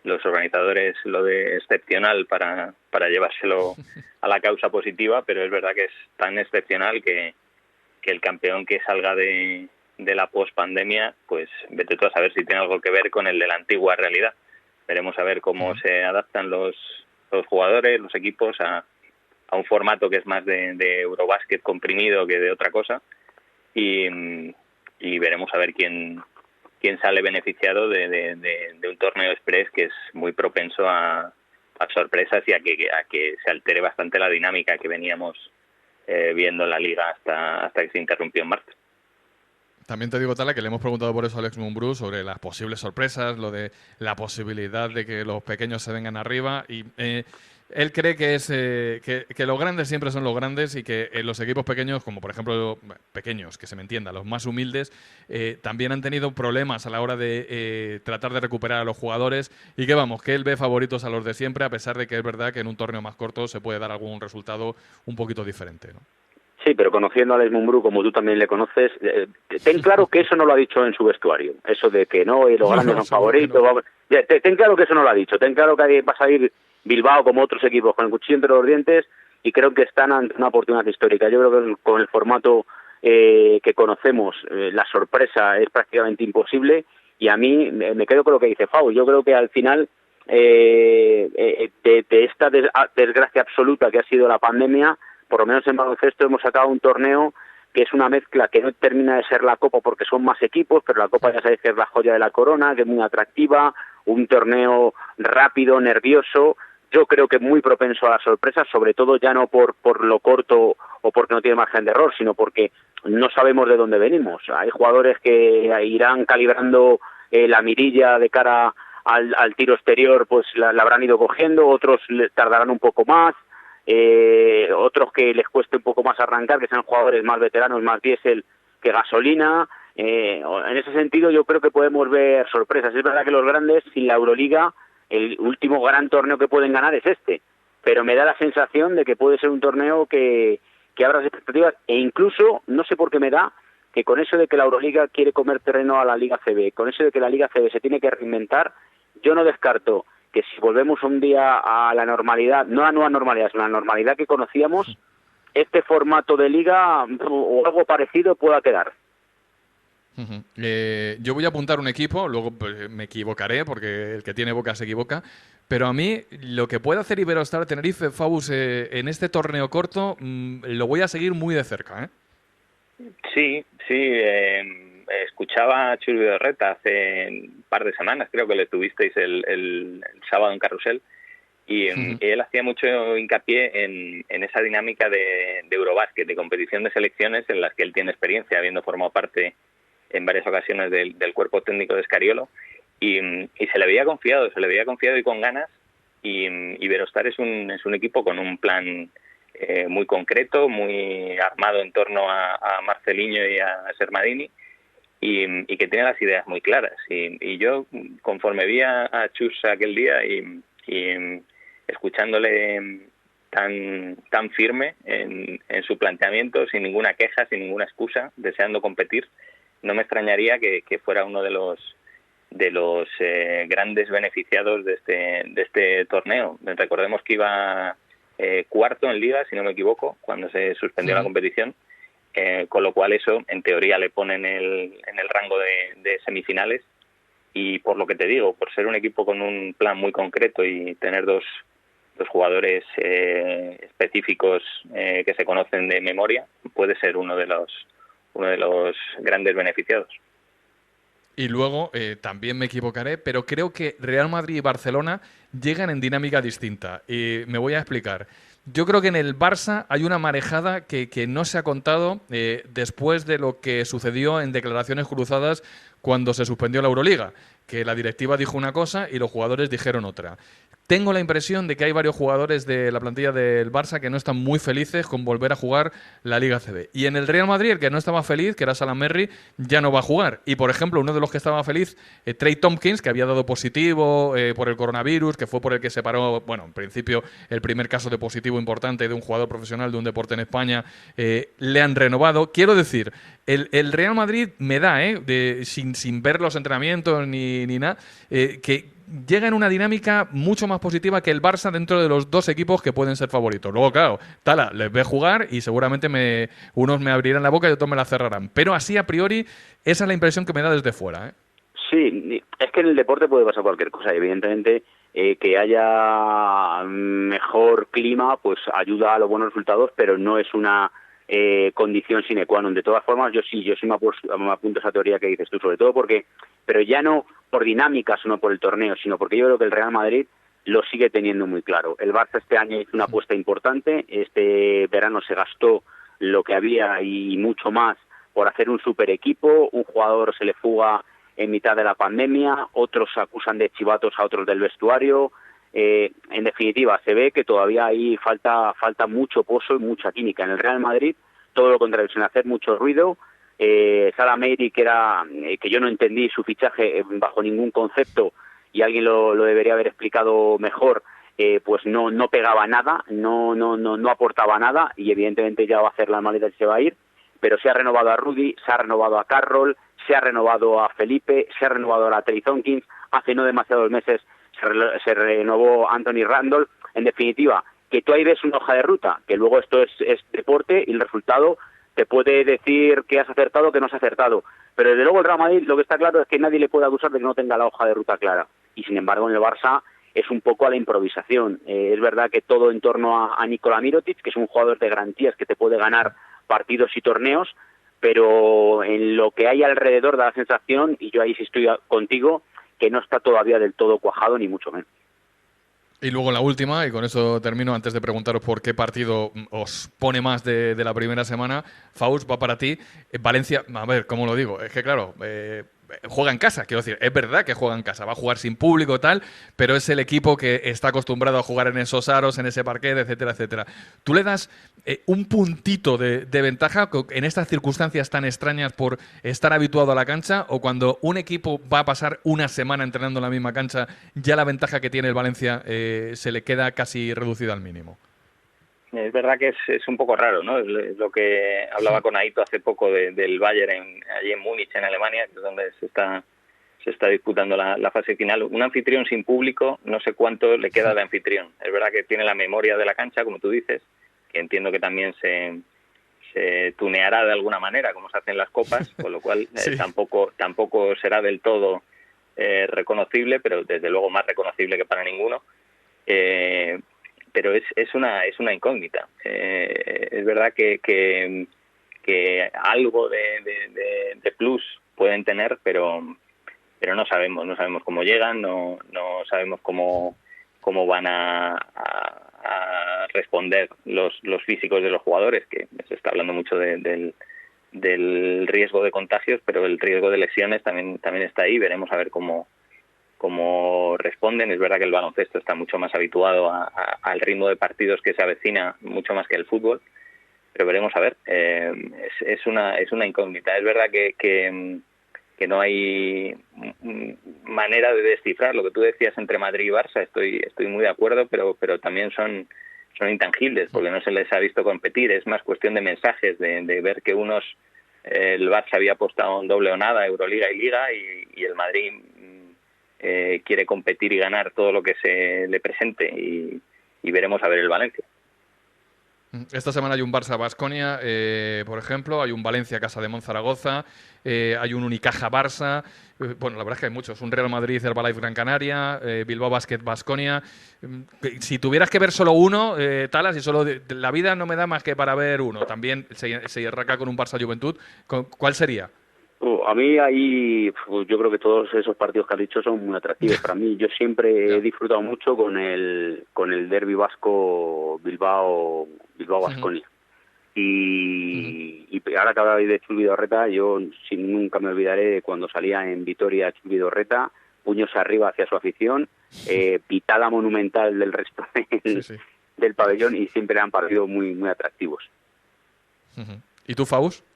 los organizadores lo de excepcional para llevárselo a la causa positiva, pero es verdad que es tan excepcional que el campeón que salga de la post-pandemia, pues vete tú a saber si tiene algo que ver con el de la antigua realidad. Veremos a ver cómo se adaptan los jugadores, los equipos a un formato que es más de Eurobásquet comprimido que de otra cosa, y veremos a ver quién sale beneficiado de un torneo express que es muy propenso a sorpresas y a que se altere bastante la dinámica que veníamos viendo en la liga hasta que se interrumpió en marzo. También te digo, Tala, que le hemos preguntado por eso a Alex Mumbrú sobre las posibles sorpresas, lo de la posibilidad de que los pequeños se vengan arriba, y él cree que es que los grandes siempre son los grandes y que los equipos pequeños, como por ejemplo pequeños, que se me entienda, los más humildes, también han tenido problemas a la hora de tratar de recuperar a los jugadores, y que vamos, que él ve favoritos a los de siempre, a pesar de que es verdad que en un torneo más corto se puede dar algún resultado un poquito diferente, ¿no? Sí, pero conociendo a Alex Mumbrú, como tú también le conoces, ten claro que eso no lo ha dicho en su vestuario. Eso de que no, y los grandes son favoritos. No. Ten claro que eso no lo ha dicho. Ten claro que va a salir Bilbao como otros equipos con el cuchillo entre los dientes, y creo que están ante una oportunidad histórica. Yo creo que con el formato que conocemos, la sorpresa es prácticamente imposible, y a mí me quedo con lo que dice Fau. Yo creo que al final de esta desgracia absoluta que ha sido la pandemia, por lo menos en baloncesto hemos sacado un torneo que es una mezcla que no termina de ser la Copa porque son más equipos, pero la Copa ya sabéis que es la joya de la corona, que es muy atractiva, un torneo rápido, nervioso. Yo creo que muy propenso a las sorpresas, sobre todo ya no por lo corto o porque no tiene margen de error, sino porque no sabemos de dónde venimos. Hay jugadores que irán calibrando la mirilla de cara al tiro exterior, pues la habrán ido cogiendo, otros tardarán un poco más. Otros que les cueste un poco más arrancar, que sean jugadores más veteranos, más diésel que gasolina. En ese sentido yo creo que podemos ver sorpresas. Es verdad que los grandes, sin la Euroliga, el último gran torneo que pueden ganar es este, pero me da la sensación de que puede ser un torneo que abra las expectativas, e incluso, no sé por qué me da, que con eso de que la Euroliga quiere comer terreno a la Liga CB, con eso de que la Liga CB se tiene que reinventar, yo no descarto que si volvemos un día a la normalidad, no a la nueva normalidad, sino a la normalidad que conocíamos, este formato de liga o algo parecido pueda quedar. Yo voy a apuntar un equipo, luego pues, me equivocaré porque el que tiene boca se equivoca, pero a mí lo que puede hacer Iberostar Tenerife, Fabus, en este torneo corto, lo voy a seguir muy de cerca, ¿eh? Sí, escuchaba a Chus Vidorreta hace un par de semanas, creo que le tuvisteis el sábado en Carrusel, y él hacía mucho hincapié en esa dinámica de Eurobásquet, de competición de selecciones en las que él tiene experiencia, habiendo formado parte en varias ocasiones del cuerpo técnico de Scariolo, y se le veía confiado y con ganas, y Iberostar es un equipo con un plan muy concreto, muy armado en torno a Marceliño y a Sermadini, y que tiene las ideas muy claras. Y yo, conforme vi a Chus aquel día y escuchándole tan firme en su planteamiento, sin ninguna queja, sin ninguna excusa, deseando competir, no me extrañaría que fuera uno de los grandes beneficiados de este torneo. Recordemos que iba cuarto en Liga, si no me equivoco, cuando se suspendió la competición, con lo cual eso, en teoría, le pone en el rango de semifinales, y por lo que te digo, por ser un equipo con un plan muy concreto y tener dos jugadores específicos que se conocen de memoria, puede ser uno de los grandes beneficiados. Y luego, también me equivocaré, pero creo que Real Madrid y Barcelona llegan en dinámica distinta. Y me voy a explicar. Yo creo que en el Barça hay una marejada que no se ha contado después de lo que sucedió en declaraciones cruzadas cuando se suspendió la Euroliga, que la directiva dijo una cosa y los jugadores dijeron otra. Tengo la impresión de que hay varios jugadores de la plantilla del Barça que no están muy felices con volver a jugar la Liga CB. Y en el Real Madrid, el que no estaba feliz, que era Salamerri, ya no va a jugar. Y, por ejemplo, uno de los que estaba feliz, Trey Tompkins, que había dado positivo por el coronavirus, que fue por el que se paró, bueno, en principio, el primer caso de positivo importante de un jugador profesional de un deporte en España, le han renovado. Quiero decir, el Real Madrid me da, sin ver los entrenamientos ni nada, que llega en una dinámica mucho más positiva que el Barça dentro de los dos equipos que pueden ser favoritos. Luego, claro, Tala les ve jugar y seguramente unos me abrirán la boca y otros me la cerrarán. Pero así, a priori, esa es la impresión que me da desde fuera, ¿eh? Sí, es que en el deporte puede pasar cualquier cosa. Evidentemente, que haya mejor clima, pues ayuda a los buenos resultados, pero no es una condición sine qua non. De todas formas, yo sí me apunto a esa teoría que dices tú, sobre todo pero ya no por dinámicas o no por el torneo, sino porque yo creo que el Real Madrid lo sigue teniendo muy claro. El Barça este año hizo una apuesta importante, este verano se gastó lo que había y mucho más por hacer un super equipo, un jugador se le fuga en mitad de la pandemia, otros acusan de chivatos a otros del vestuario. En definitiva, se ve que todavía ahí falta mucho pozo y mucha química. En el Real Madrid, todo lo contrario, sin hacer mucho ruido. Salamerri, que yo no entendí su fichaje bajo ningún concepto, y alguien lo debería haber explicado mejor, pues no pegaba nada, no aportaba nada, y evidentemente ya va a hacer las maletas y se va a ir. Pero se ha renovado a Rudy, se ha renovado a Carroll, se ha renovado a Felipe, se ha renovado a Trey Tompkins, hace no demasiados meses se renovó Anthony Randolph. En definitiva, que tú ahí ves una hoja de ruta, que luego esto es deporte y el resultado te puede decir que has acertado o que no has acertado. Pero desde luego el Real Madrid, lo que está claro es que nadie le puede acusar de que no tenga la hoja de ruta clara. Y sin embargo en el Barça es un poco a la improvisación. Es verdad que todo en torno a Nikola Mirotic, que es un jugador de garantías que te puede ganar partidos y torneos, pero en lo que hay alrededor da la sensación, y yo ahí sí estoy contigo, que no está todavía del todo cuajado, ni mucho menos. Y luego la última, y con eso termino antes de preguntaros por qué partido os pone más de la primera semana. Faust, va para ti. Valencia, a ver, ¿cómo lo digo? Es que claro, juega en casa, quiero decir, es verdad que juega en casa, va a jugar sin público tal, pero es el equipo que está acostumbrado a jugar en esos aros, en ese parquet, etcétera, etcétera. ¿Tú le das un puntito de ventaja en estas circunstancias tan extrañas por estar habituado a la cancha, o cuando un equipo va a pasar una semana entrenando en la misma cancha, ya la ventaja que tiene el Valencia se le queda casi reducida al mínimo? Es verdad que es un poco raro, ¿no? Es lo que hablaba con Aito hace poco del Bayern allí en Múnich, en Alemania, que es donde se está disputando la fase final. Un anfitrión sin público, no sé cuánto le queda de anfitrión. Es verdad que tiene la memoria de la cancha, como tú dices, que entiendo que también se tuneará de alguna manera, como se hace en las copas, con lo cual sí. Tampoco será del todo reconocible, pero desde luego más reconocible que para ninguno. Pero es una incógnita. Es verdad que algo de plus pueden tener, pero no sabemos cómo llegan, no sabemos cómo van a responder los físicos de los jugadores, que se está hablando mucho del riesgo de contagios, pero el riesgo de lesiones también está ahí. Veremos a ver cómo responden. Es verdad que el baloncesto está mucho más habituado al ritmo de partidos que se avecina, mucho más que el fútbol, pero veremos a ver. Es una incógnita. Es verdad que no hay manera de descifrar lo que tú decías entre Madrid y Barça. Estoy muy de acuerdo, pero también son intangibles, porque no se les ha visto competir. Es más cuestión de mensajes, de ver que el Barça había apostado en doble o nada, Euroliga y Liga, y el Madrid quiere competir y ganar todo lo que se le presente, y veremos a ver el Valencia. Esta semana hay un Barça-Baskonia, por ejemplo, hay un Valencia-Casa de Monzaragoza, hay un Unicaja-Barça, bueno, la verdad es que hay muchos, un Real Madrid-Herbalife-Gran Canaria, Bilbao Basket-Baskonia. Si tuvieras que ver solo uno, Talas, y solo la vida no me da más que para ver uno, también se arranca con un Barça-Juventud, ¿cuál sería? A mí ahí, yo creo que todos esos partidos que has dicho son muy atractivos para mí. Yo siempre he disfrutado mucho con el derbi vasco Bilbao-Baskonia. Y ahora que hablabais de Chus Vidorreta, yo nunca me olvidaré de cuando salía en Vitoria Chus Vidorreta, puños arriba hacia su afición, pitada monumental del resto del pabellón, y siempre han partido muy, muy atractivos. ¿Y tú, Faust?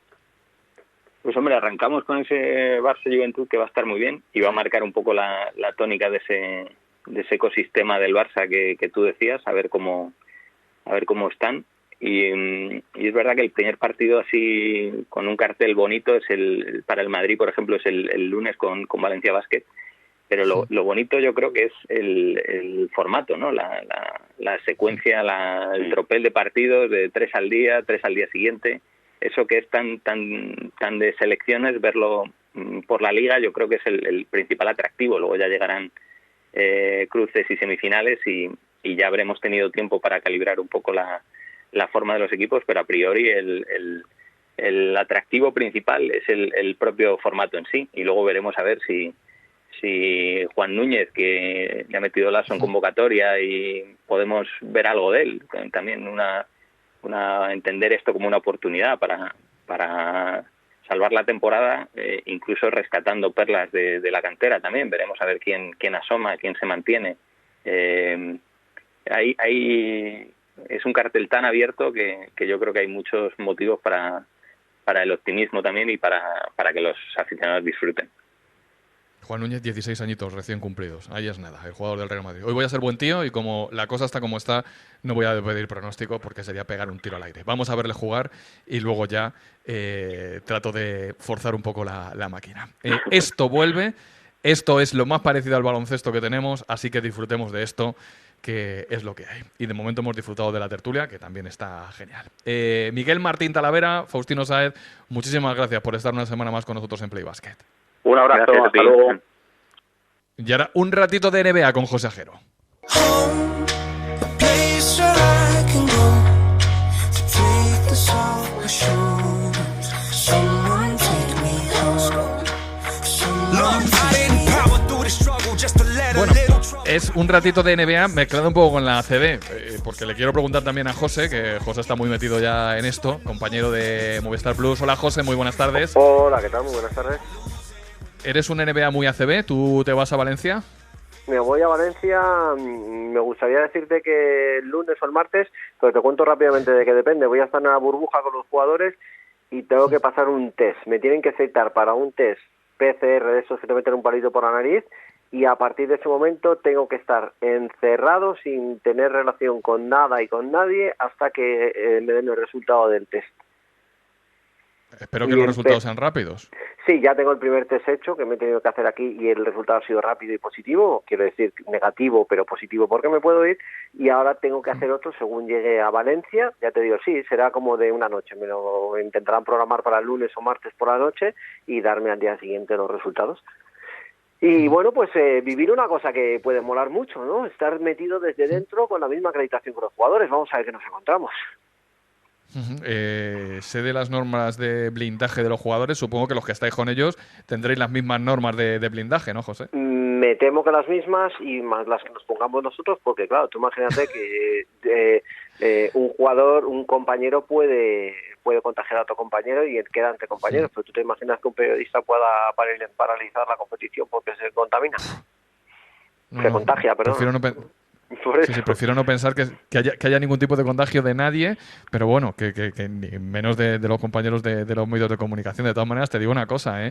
Pues hombre, arrancamos con ese Barça-Juventud, que va a estar muy bien y va a marcar un poco la tónica de ese ecosistema del Barça que tú decías, a ver cómo están. Y es verdad que el primer partido así con un cartel bonito es para el Madrid, por ejemplo, es el lunes con Valencia Basket. Pero lo bonito yo creo que es el formato, ¿no? La secuencia, el tropel de partidos de 3 al día siguiente. Eso que es tan de selecciones, verlo por la Liga, yo creo que es el principal atractivo. Luego ya llegarán cruces y semifinales, y ya habremos tenido tiempo para calibrar un poco la forma de los equipos, pero a priori el atractivo principal es el propio formato en sí. Y luego veremos a ver si Juan Núñez, que le ha metido lazo en convocatoria, y podemos ver algo de él. También entender esto como una oportunidad para salvar la temporada, incluso rescatando perlas de la cantera también. Veremos a ver quién asoma, quién se mantiene. Ahí es un cartel tan abierto que yo creo que hay muchos motivos para el optimismo también, y para que los aficionados disfruten. Juan Núñez, 16 añitos recién cumplidos. Ahí es nada, el jugador del Real Madrid. Hoy voy a ser buen tío, y como la cosa está como está, no voy a pedir pronóstico porque sería pegar un tiro al aire. Vamos a verle jugar y luego ya trato de forzar un poco la máquina. Esto vuelve, esto es lo más parecido al baloncesto que tenemos, así que disfrutemos de esto, que es lo que hay. Y de momento hemos disfrutado de la tertulia, que también está genial. Miguel Martín Talavera, Faustino Sáez, muchísimas gracias por estar una semana más con nosotros en Play Basket. Un abrazo, gracias, hasta luego. Y ahora un ratito de NBA con José Ajero. Bueno, es un ratito de NBA mezclado un poco con la ACB, porque le quiero preguntar también a José, que José está muy metido ya en esto, compañero de Movistar Plus. Hola José, muy buenas tardes. Hola, ¿qué tal? Muy buenas tardes. ¿Eres un NBA muy ACB? ¿Tú te vas a Valencia? Me voy a Valencia, me gustaría decirte que el lunes o el martes, pero te cuento rápidamente de qué depende. Voy a estar en la burbuja con los jugadores y tengo que pasar un test. Me tienen que citar para un test PCR de esos que te meten un palito por la nariz y a partir de ese momento tengo que estar encerrado sin tener relación con nada y con nadie hasta que me den el resultado del test. Espero que los resultados sean rápidos. Sí, ya tengo el primer test hecho que me he tenido que hacer aquí y el resultado ha sido rápido y positivo, quiero decir negativo pero positivo porque me puedo ir y ahora tengo que hacer otro según llegue a Valencia, ya te digo, sí, será como de una noche, me lo intentarán programar para el lunes o martes por la noche y darme al día siguiente los resultados. Y bueno, pues vivir una cosa que puede molar mucho, ¿no? Estar metido desde dentro con la misma acreditación que los jugadores, vamos a ver qué nos encontramos. Sé de las normas de blindaje de los jugadores. Supongo que los que estáis con ellos tendréis las mismas normas de blindaje, ¿no, José? Me temo que las mismas y más las que nos pongamos nosotros, porque claro, tú imagínate que un jugador, un compañero puede contagiar a otro compañero y queda entre compañeros, pero tú te imaginas que un periodista pueda paralizar la competición porque se contamina. Se contagia, perdón. Prefiero no pensar que haya ningún tipo de contagio de nadie, pero bueno, que menos de los compañeros de los medios de comunicación. De todas maneras, te digo una cosa,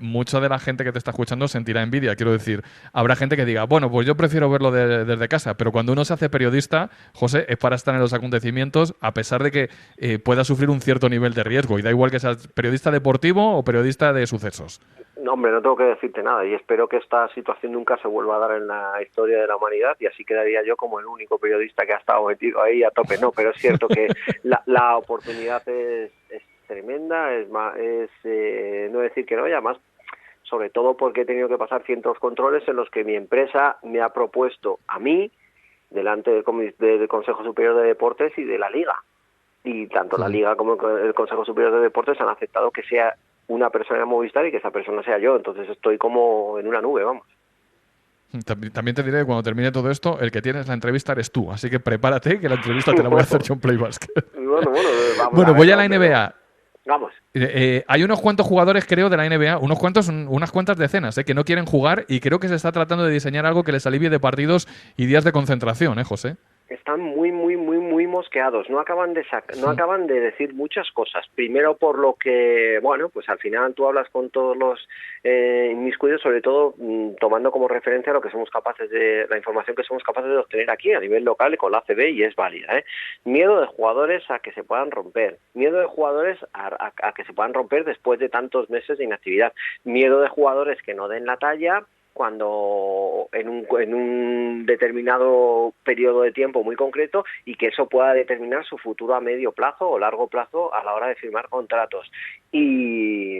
mucha de la gente que te está escuchando sentirá envidia. Quiero decir, habrá gente que diga, bueno, pues yo prefiero verlo desde casa, pero cuando uno se hace periodista, José, es para estar en los acontecimientos a pesar de que pueda sufrir un cierto nivel de riesgo, y da igual que seas periodista deportivo o periodista de sucesos. No, hombre, no tengo que decirte nada y espero que esta situación nunca se vuelva a dar en la historia de la humanidad y así quedaría yo como el único periodista que ha estado metido ahí a tope. No, pero es cierto que la oportunidad es tremenda, no decir que no, y además, sobre todo porque he tenido que pasar cientos controles en los que mi empresa me ha propuesto a mí, delante del Consejo Superior de Deportes y de la Liga. Y tanto la Liga como el Consejo Superior de Deportes han aceptado que sea una persona de Movistar y que esa persona sea yo, entonces estoy como en una nube, vamos. También te diré que cuando termine todo esto, el que tienes la entrevista eres tú, así que prepárate que la entrevista te la voy a hacer yo en Playbasket. Bueno, voy a la NBA. Vamos. Hay unos cuantos jugadores, creo, de la NBA, unas cuantas decenas, que no quieren jugar y creo que se está tratando de diseñar algo que les alivie de partidos y días de concentración, José. Están muy mosqueados, no acaban de decir muchas cosas. Primero por lo que, bueno, pues al final tú hablas con todos los inmiscuidos, sobre todo tomando como referencia lo que somos capaces la información que somos capaces de obtener aquí a nivel local y con la ACB, y es válida, Miedo de jugadores a que se puedan romper, miedo de jugadores a que se puedan romper después de tantos meses de inactividad, miedo de jugadores que no den la talla cuando en un determinado periodo de tiempo muy concreto y que eso pueda determinar su futuro a medio plazo o largo plazo a la hora de firmar contratos. Y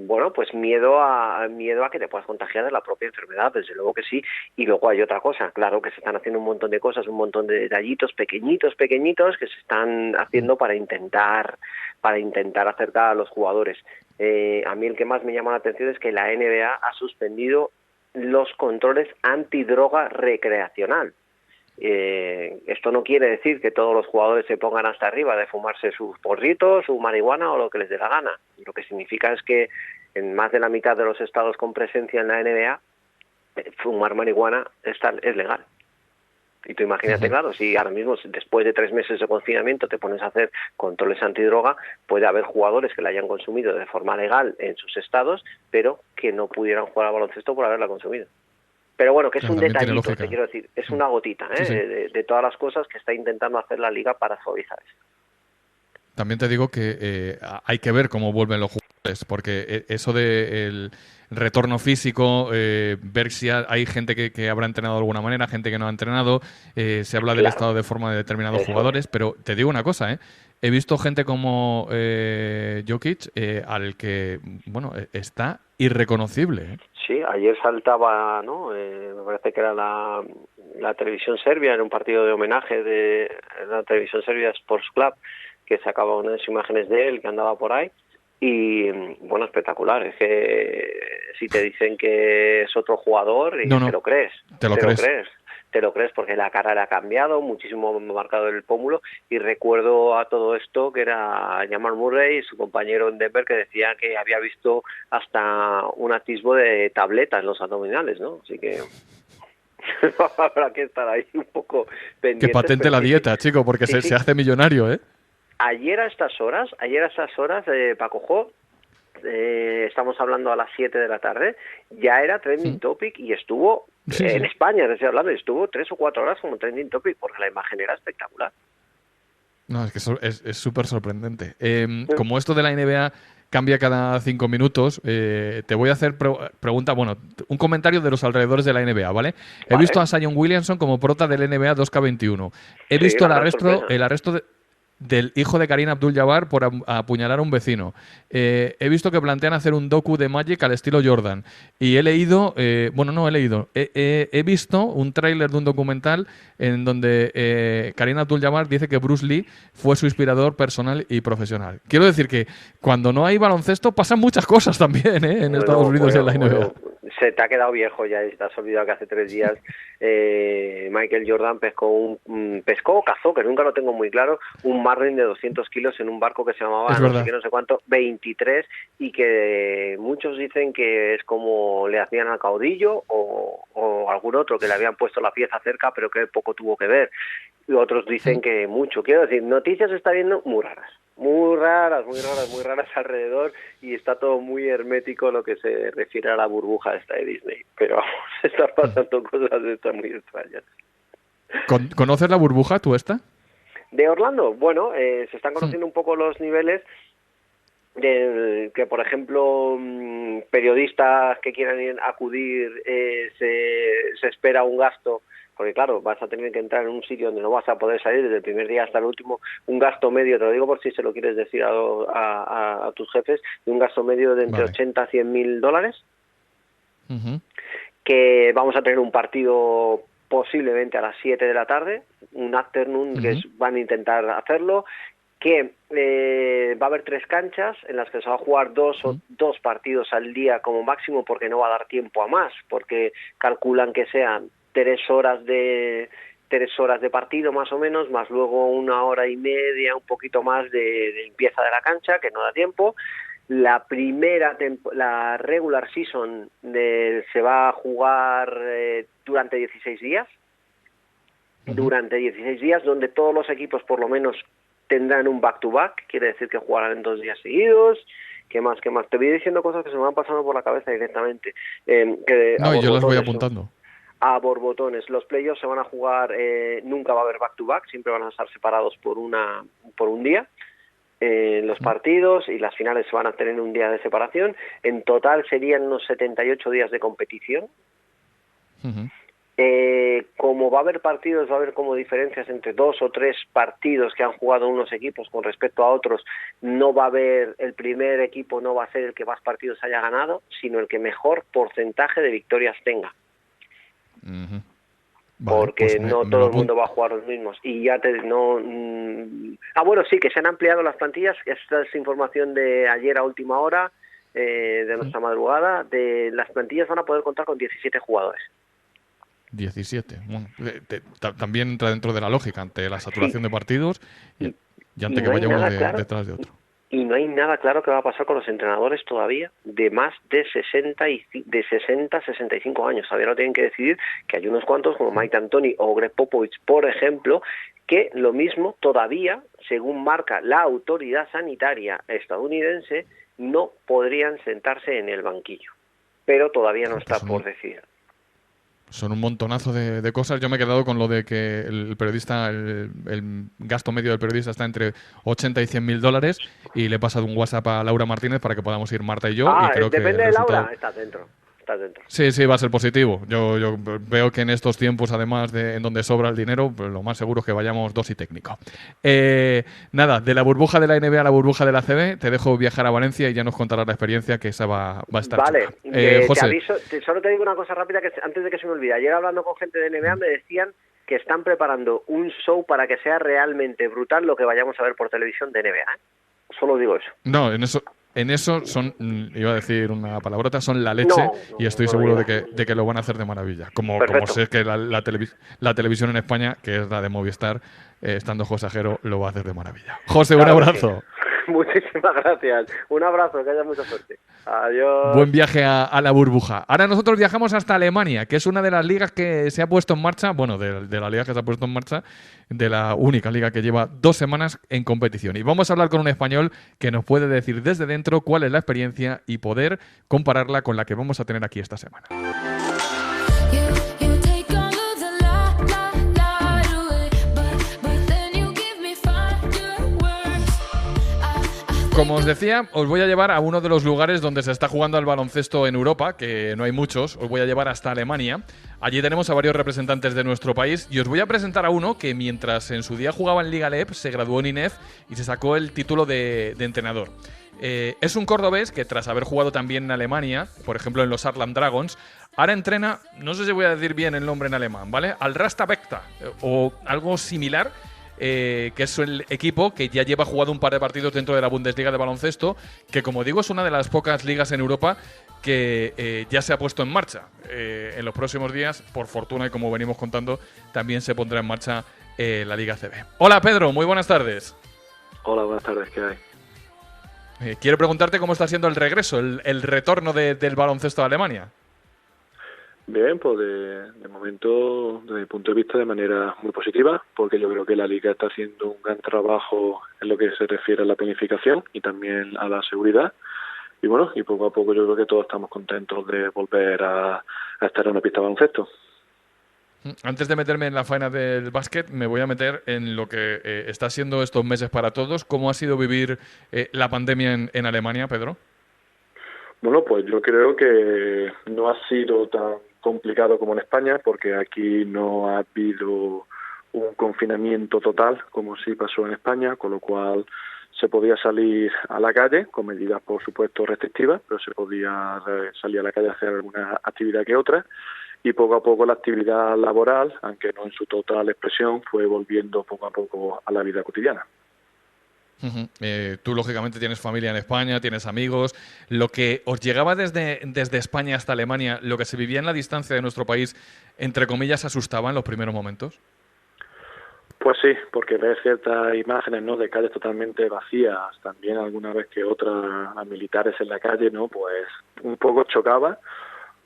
bueno, pues miedo a que te puedas contagiar de la propia enfermedad, desde luego que sí. Y luego hay otra cosa, claro que se están haciendo un montón de cosas, un montón de detallitos pequeñitos que se están haciendo para intentar acercar a los jugadores. A mí el que más me llama la atención es que la NBA ha suspendido los controles antidroga recreacional. Esto no quiere decir que todos los jugadores se pongan hasta arriba de fumarse sus porritos, su marihuana o lo que les dé la gana. Lo que significa es que en más de la mitad de los estados con presencia en la NBA, fumar marihuana es legal. Y tú imagínate, claro, si ahora mismo, después de 3 meses de confinamiento, te pones a hacer controles antidroga, puede haber jugadores que la hayan consumido de forma legal en sus estados, pero que no pudieran jugar al baloncesto por haberla consumido. Pero bueno, que es un detallito, te quiero decir, es una gotita de todas las cosas que está intentando hacer la Liga para suavizar eso. También te digo que hay que ver cómo vuelven los jugadores, porque eso del retorno físico, ver si hay gente que habrá entrenado de alguna manera, gente que no ha entrenado, se habla del estado de forma de determinados jugadores, pero te digo una cosa, he visto gente como Jokic, al que, bueno, está irreconocible. Sí, ayer saltaba, ¿no? Me parece que era la televisión serbia, en un partido de homenaje de la televisión serbia Sports Club, que sacaba unas imágenes de él que andaba por ahí y bueno, espectacular. Es que si te dicen que es otro jugador y te lo crees. te lo crees porque la cara le ha cambiado, muchísimo marcado el pómulo, y recuerdo a todo esto que era Jamal Murray y su compañero en Denver que decía que había visto hasta un atisbo de tableta en los abdominales, ¿no? Así que habrá que estar ahí un poco pendientes. Que patente la dieta, chico, porque sí, se hace millonario, ¿eh? Ayer a estas horas, Paco Jo, estamos hablando a las 7 de la tarde, ya era trending topic y estuvo en España, estoy hablando, estuvo 3 o 4 horas como trending topic porque la imagen era espectacular. No, es que es súper sorprendente. Como esto de la NBA cambia cada 5 minutos, te voy a hacer pregunta, bueno, un comentario de los alrededores de la NBA, ¿vale? He visto a Zion Williamson como prota del NBA 2K21. He visto el arresto del hijo de Kareem Abdul-Jabbar por apuñalar a un vecino. He visto que plantean hacer un docu de Magic al estilo Jordan. Y he leído, he visto un tráiler de un documental en donde Kareem Abdul-Jabbar dice que Bruce Lee fue su inspirador personal y profesional. Quiero decir que cuando no hay baloncesto pasan muchas cosas también, en Estados Unidos y en la NBA. Se te ha quedado viejo ya, te has olvidado que hace 3 días Michael Jordan pescó o cazó, que nunca lo tengo muy claro, un marlin de 200 kilos en un barco que se llamaba no sé cuánto, 23, y que muchos dicen que es como le hacían al caudillo o algún otro que le habían puesto la pieza cerca pero que poco tuvo que ver, y otros dicen que mucho. Quiero decir, noticias se está viendo muy raras alrededor, y está todo muy hermético lo que se refiere a la burbuja esta de Disney, pero se están pasando cosas de estas muy extrañas. ¿Conoces la burbuja tú esta? De Orlando, bueno, se están conociendo un poco los niveles de que, por ejemplo, periodistas que quieran acudir, se espera un gasto, porque claro, vas a tener que entrar en un sitio donde no vas a poder salir desde el primer día hasta el último, un gasto medio, te lo digo por si se lo quieres decir a tus jefes, de un gasto medio de entre 80 a 100 mil dólares, que vamos a tener un partido posiblemente a las 7 de la tarde, un afternoon que van a intentar hacerlo, que va a haber 3 canchas en las que se va a jugar dos partidos al día como máximo, porque no va a dar tiempo a más, porque calculan que sean 3 horas de partido más o menos, más luego 1 hora y media, un poquito más de limpieza de la cancha, que no da tiempo. La regular season se va a jugar durante 16 días. Durante 16 días, donde todos los equipos por lo menos tendrán un back-to-back, quiere decir que jugarán en 2 días seguidos. ¿Qué más? Te voy diciendo cosas que se me van pasando por la cabeza directamente. Yo las voy apuntando. A borbotones. Los playoffs se van a jugar, nunca va a haber back-to-back, siempre van a estar separados por un día. Los partidos y las finales se van a tener un día de separación. En total serían unos 78 días de competición. Como va a haber partidos, va a haber como diferencias entre 2 o 3 partidos que han jugado unos equipos con respecto a otros. No va a haber, el primer equipo no va a ser el que más partidos haya ganado, sino el que mejor porcentaje de victorias tenga. Porque pues no todo el mundo va a jugar los mismos. Y ya bueno, sí, que se han ampliado las plantillas. Esta es información de ayer a última hora, de nuestra madrugada. Las plantillas van a poder contar con 17 jugadores. 17. Bueno, también entra dentro de la lógica ante la saturación de partidos y ante que vaya uno detrás de otro. Y no hay nada claro que va a pasar con los entrenadores todavía de más de 60-65 años. Todavía lo tienen que decidir, que hay unos cuantos como Mike D'Antoni o Greg Popovich, por ejemplo, que lo mismo todavía, según marca la autoridad sanitaria estadounidense, no podrían sentarse en el banquillo. Pero todavía no está por decidir. Son un montonazo de cosas. Yo me he quedado con lo de que el periodista, el gasto medio del periodista está entre 80 y 100 mil dólares, y le he pasado un WhatsApp a Laura Martínez para que podamos ir Marta y yo. Y creo depende de Laura, estás dentro. Sí, va a ser positivo. Yo veo que en estos tiempos, además de en donde sobra el dinero, pues lo más seguro es que vayamos 2 y técnico. Nada, de la burbuja de la NBA a la burbuja de la CB, te dejo viajar a Valencia y ya nos contarás la experiencia, que esa va a estar Vale, José. Te aviso, solo te digo una cosa rápida que antes de que se me olvide. Ayer hablando con gente de NBA me decían que están preparando un show para que sea realmente brutal lo que vayamos a ver por televisión de NBA. Solo digo eso. No, en en eso son, iba a decir una palabrota, son la leche, y estoy seguro de que lo van a hacer de maravilla. Como sé que la televisión en España, que es la de Movistar, estando José Ajero, lo va a hacer de maravilla. José, un abrazo. Muchísimas gracias. Un abrazo, que haya mucha suerte. Adiós. Buen viaje a la burbuja. Ahora nosotros viajamos hasta Alemania, que es una de las ligas que se ha puesto en marcha, bueno, de la liga que se ha puesto en marcha, de la única liga que lleva 2 semanas en competición. Y vamos a hablar con un español que nos puede decir desde dentro cuál es la experiencia y poder compararla con la que vamos a tener aquí esta semana. Como os decía, os voy a llevar a uno de los lugares donde se está jugando al baloncesto en Europa, que no hay muchos. Os voy a llevar hasta Alemania. Allí tenemos a varios representantes de nuestro país y os voy a presentar a uno que mientras en su día jugaba en Liga LEP, se graduó en INEF y se sacó el título de entrenador. Es un cordobés que tras haber jugado también en Alemania, por ejemplo en los Saarland Dragons, ahora entrena, no sé si voy a decir bien el nombre en alemán, ¿vale? Al Rasta Bekta o algo similar. Que es el equipo que ya lleva jugado un par de partidos dentro de la Bundesliga de baloncesto, que como digo es una de las pocas ligas en Europa que ya se ha puesto en marcha. En los próximos días, por fortuna y como venimos contando, también se pondrá en marcha la Liga CB. Hola Pedro, muy buenas tardes. Hola, buenas tardes, ¿qué hay? Quiero preguntarte cómo está siendo el regreso, el retorno del baloncesto a Alemania. Bien, pues de momento, desde mi punto de vista, de manera muy positiva, porque yo creo que la Liga está haciendo un gran trabajo en lo que se refiere a la planificación y también a la seguridad. Y bueno, y poco a poco yo creo que todos estamos contentos de volver a estar en una pista de baloncesto. Antes de meterme en la faena del básquet, me voy a meter en lo que está siendo estos meses para todos. ¿Cómo ha sido vivir la pandemia en Alemania, Pedro? Bueno, pues yo creo que no ha sido tan complicado como en España, porque aquí no ha habido un confinamiento total como sí pasó en España, con lo cual se podía salir a la calle con medidas por supuesto restrictivas, pero se podía salir a la calle a hacer alguna actividad que otra, y poco a poco la actividad laboral, aunque no en su total expresión, fue volviendo poco a poco a la vida cotidiana. Tú, lógicamente, tienes familia en España, tienes amigos. Lo que os llegaba desde España hasta Alemania, lo que se vivía en la distancia de nuestro país, entre comillas, ¿asustaba en los primeros momentos? Pues sí, porque ves ciertas imágenes, ¿no?, de calles totalmente vacías, también alguna vez que otras a militares en la calle, ¿no?, pues un poco chocaba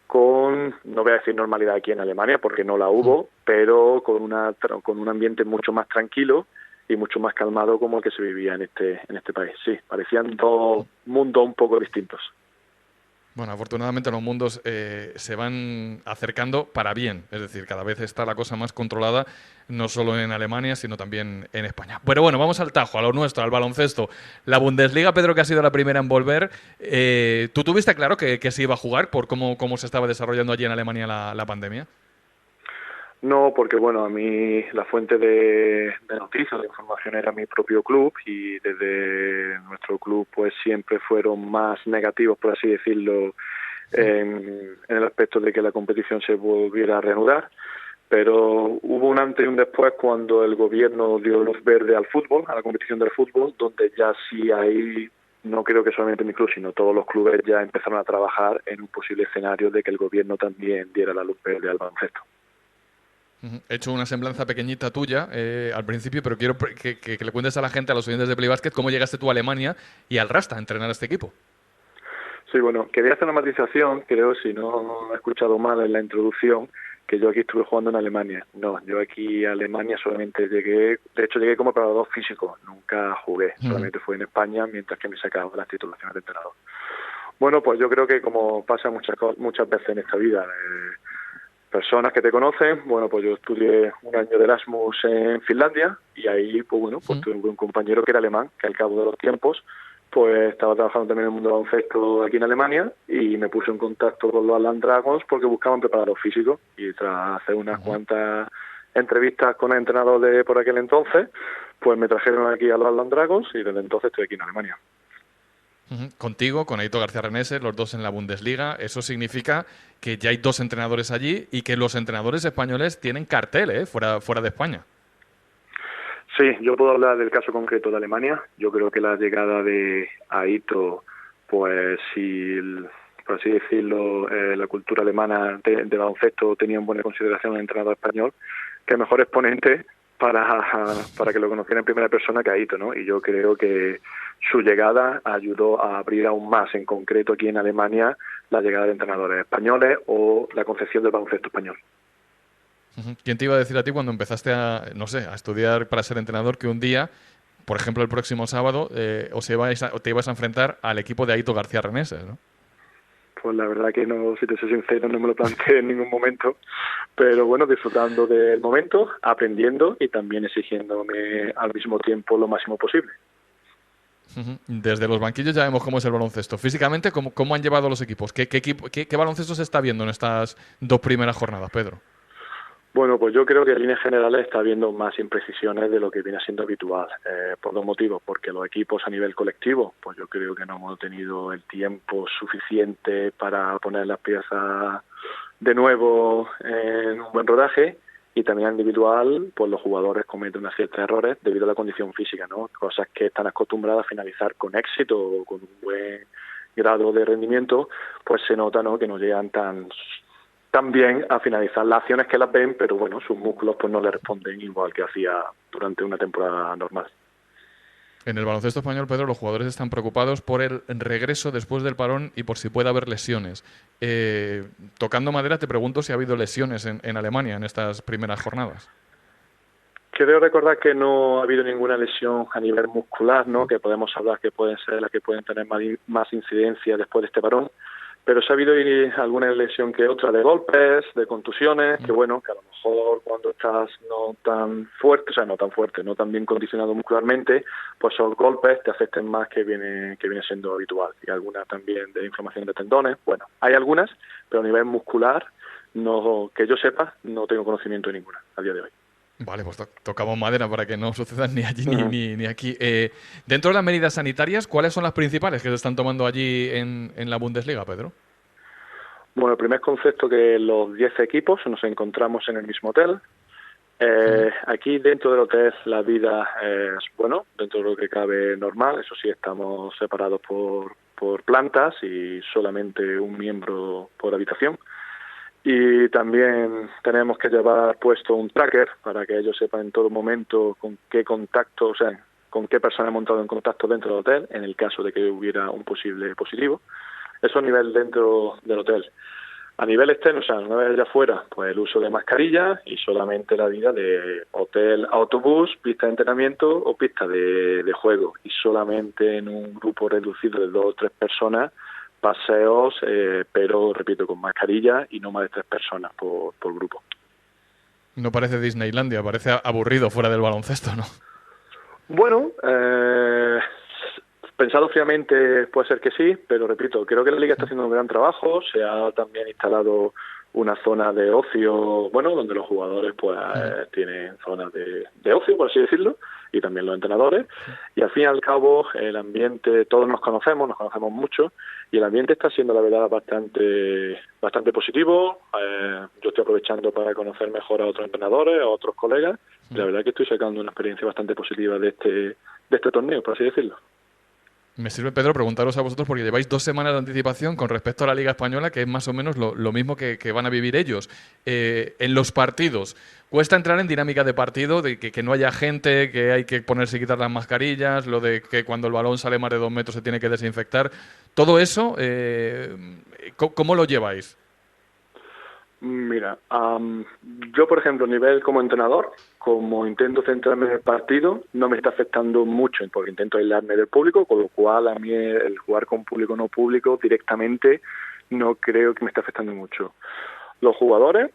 con, no voy a decir normalidad aquí en Alemania, porque no la hubo, pero con un ambiente mucho más tranquilo y mucho más calmado como el que se vivía en este país. Sí, parecían 2 mundos un poco distintos. Bueno, afortunadamente los mundos se van acercando para bien, es decir, cada vez está la cosa más controlada, no solo en Alemania, sino también en España. Pero bueno, vamos al tajo, a lo nuestro, al baloncesto. La Bundesliga, Pedro, que ha sido la primera en volver, ¿tú tuviste claro que se iba a jugar por cómo se estaba desarrollando allí en Alemania la pandemia? No, porque bueno, a mí la fuente de noticias, de información era mi propio club, y desde nuestro club pues siempre fueron más negativos, por así decirlo, en el aspecto de que la competición se volviera a reanudar. Pero hubo un antes y un después cuando el gobierno dio luz verde al fútbol, a la competición del fútbol, donde ya sí ahí, no creo que solamente mi club, sino todos los clubes ya empezaron a trabajar en un posible escenario de que el gobierno también diera la luz verde al baloncesto. He hecho una semblanza pequeñita tuya al principio, pero quiero que le cuentes a la gente, a los oyentes de Play Basket, cómo llegaste tú a Alemania y al Rasta a entrenar a este equipo. Sí, bueno, quería hacer una matización, creo, si no he escuchado mal en la introducción, que yo aquí estuve jugando en Alemania. No, yo aquí a Alemania solamente llegué como preparador físico, nunca jugué, solamente fue en España mientras que me sacaban las titulaciones de entrenador. Bueno, pues yo creo que como pasa muchas veces en esta vida, personas que te conocen, bueno, pues yo estudié un año de Erasmus en Finlandia y ahí, pues bueno, pues tuve un compañero que era alemán, que al cabo de los tiempos, pues estaba trabajando también en el mundo del baloncesto aquí en Alemania y me puse en contacto con los Saarland Dragons porque buscaban preparador físico, y tras hacer unas cuantas entrevistas con el entrenador de por aquel entonces, pues me trajeron aquí a los Saarland Dragons y desde entonces estoy aquí en Alemania. Contigo, con Aitor García Renese, los dos en la Bundesliga. Eso significa que ya hay 2 entrenadores allí y que los entrenadores españoles tienen cartel fuera de España. Sí, yo puedo hablar del caso concreto de Alemania. Yo creo que la llegada de Aitor pues si, por así decirlo, la cultura alemana de baloncesto tenía en buena consideración al entrenador español, qué mejor exponente para que lo conociera en primera persona que Aito, ¿no? Y yo creo que su llegada ayudó a abrir aún más, en concreto aquí en Alemania, la llegada de entrenadores españoles o la concepción del baloncesto español. ¿Quién te iba a decir a ti cuando empezaste a estudiar para ser entrenador que un día, por ejemplo el próximo sábado, te ibas a enfrentar al equipo de Aito García Reneses, ¿no? Pues la verdad que no, si te soy sincero, no me lo planteé en ningún momento, pero bueno, disfrutando del momento, aprendiendo y también exigiéndome al mismo tiempo lo máximo posible. Desde los banquillos ya vemos cómo es el baloncesto. Físicamente, ¿cómo han llevado los equipos? ¿Qué baloncesto se está viendo en estas 2 primeras jornadas, Pedro? Bueno, pues yo creo que en líneas generales está habiendo más imprecisiones de lo que viene siendo habitual, por 2 motivos. Porque los equipos a nivel colectivo, pues yo creo que no hemos tenido el tiempo suficiente para poner las piezas de nuevo en un buen rodaje. Y también a individual, pues los jugadores cometen unos ciertos errores debido a la condición física, ¿no? Cosas que están acostumbradas a finalizar con éxito o con un buen grado de rendimiento, pues se nota, ¿no?, que no llegan tan bien a finalizar las acciones que las ven, pero bueno, sus músculos pues no le responden igual que hacía durante una temporada normal. En el baloncesto español, Pedro, los jugadores están preocupados por el regreso después del parón y por si puede haber lesiones. Tocando madera, te pregunto si ha habido lesiones en Alemania en estas primeras jornadas. Creo recordar que no ha habido ninguna lesión a nivel muscular, ¿no?, que podemos hablar que pueden ser las que pueden tener más incidencia después de este parón. Pero sí ha habido alguna lesión que otra de golpes, de contusiones, que bueno, que a lo mejor cuando estás no tan fuerte, no tan bien condicionado muscularmente, pues esos golpes te afecten más que viene siendo habitual. Y algunas también de inflamación de tendones. Bueno, hay algunas, pero a nivel muscular, no, que yo sepa, no tengo conocimiento de ninguna a día de hoy. Vale, pues tocamos madera para que no sucedan ni allí ni aquí. Dentro de las medidas sanitarias, ¿cuáles son las principales que se están tomando allí en la Bundesliga, Pedro? Bueno, el primer concepto que los 10 equipos nos encontramos en el mismo hotel. Aquí dentro del hotel la vida es, bueno, dentro de lo que cabe normal. Eso sí, estamos separados por plantas y solamente un miembro por habitación. Y también tenemos que llevar puesto un tracker para que ellos sepan en todo momento con qué contacto, o sea, con qué persona ha montado en contacto dentro del hotel, en el caso de que hubiera un posible positivo. Eso a nivel dentro del hotel. A nivel externo, o sea, una vez allá afuera, pues el uso de mascarillas y solamente la vida de hotel, autobús, pista de entrenamiento o pista de juego. Y solamente en un grupo reducido de 2 o 3 personas, paseos, pero repito, con mascarilla y no más de 3 personas por grupo. No parece Disneylandia, parece aburrido fuera del baloncesto, ¿no? Bueno, pensado fríamente puede ser que sí, pero repito, creo que la Liga está haciendo un gran trabajo. Se ha también instalado una zona de ocio, bueno, donde los jugadores pues tienen zonas de ocio, por así decirlo, y también los entrenadores. Y al fin y al cabo, el ambiente, todos nos conocemos mucho, y el ambiente está siendo, la verdad, bastante positivo. Yo estoy aprovechando para conocer mejor a otros entrenadores, a otros colegas, y la verdad que estoy sacando una experiencia bastante positiva de este torneo, por así decirlo. Me sirve, Pedro, preguntaros a vosotros porque lleváis 2 semanas de anticipación con respecto a la Liga Española, que es más o menos lo mismo que van a vivir ellos. En los partidos, ¿cuesta entrar en dinámica de partido, de que no haya gente, que hay que ponerse y quitar las mascarillas, lo de que cuando el balón sale más de 2 metros se tiene que desinfectar? Todo eso, ¿cómo lo lleváis? Mira, yo, por ejemplo, a nivel como entrenador, como intento centrarme en el partido, no me está afectando mucho, porque intento aislarme del público, con lo cual a mí el jugar con público o no público directamente no creo que me esté afectando mucho. Los jugadores,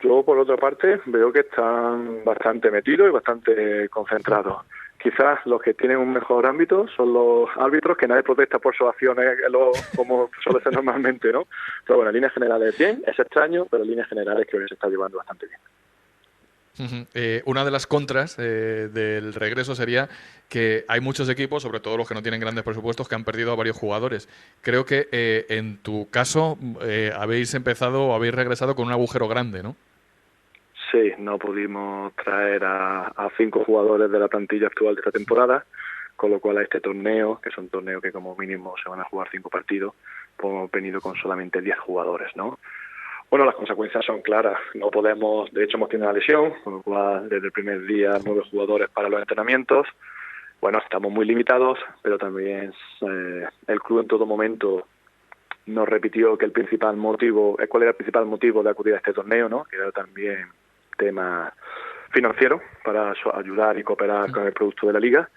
yo por otra parte, veo que están bastante metidos y bastante concentrados. Quizás los que tienen un mejor ámbito son los árbitros, que nadie protesta por sus acciones como suele ser normalmente, ¿no? Pero bueno, en líneas generales bien, es extraño, pero en líneas generales creo que se está llevando bastante bien. Una de las contras del regreso sería que hay muchos equipos, sobre todo los que no tienen grandes presupuestos, que han perdido a varios jugadores. Creo que en tu caso habéis regresado con un agujero grande, ¿no? Sí, no pudimos traer a 5 jugadores de la plantilla actual de esta temporada. con lo cual a este torneo, que es un torneo que como mínimo se van a jugar 5 partidos, pues hemos venido con solamente 10 jugadores, ¿no? Bueno, las consecuencias son claras. No podemos, de hecho hemos tenido una lesión, con lo cual desde el primer día 9 jugadores para los entrenamientos. Bueno, estamos muy limitados, pero también el club en todo momento nos repitió que cuál era el principal motivo de acudir a este torneo, ¿no? Que era también tema financiero para ayudar y cooperar con el producto de la liga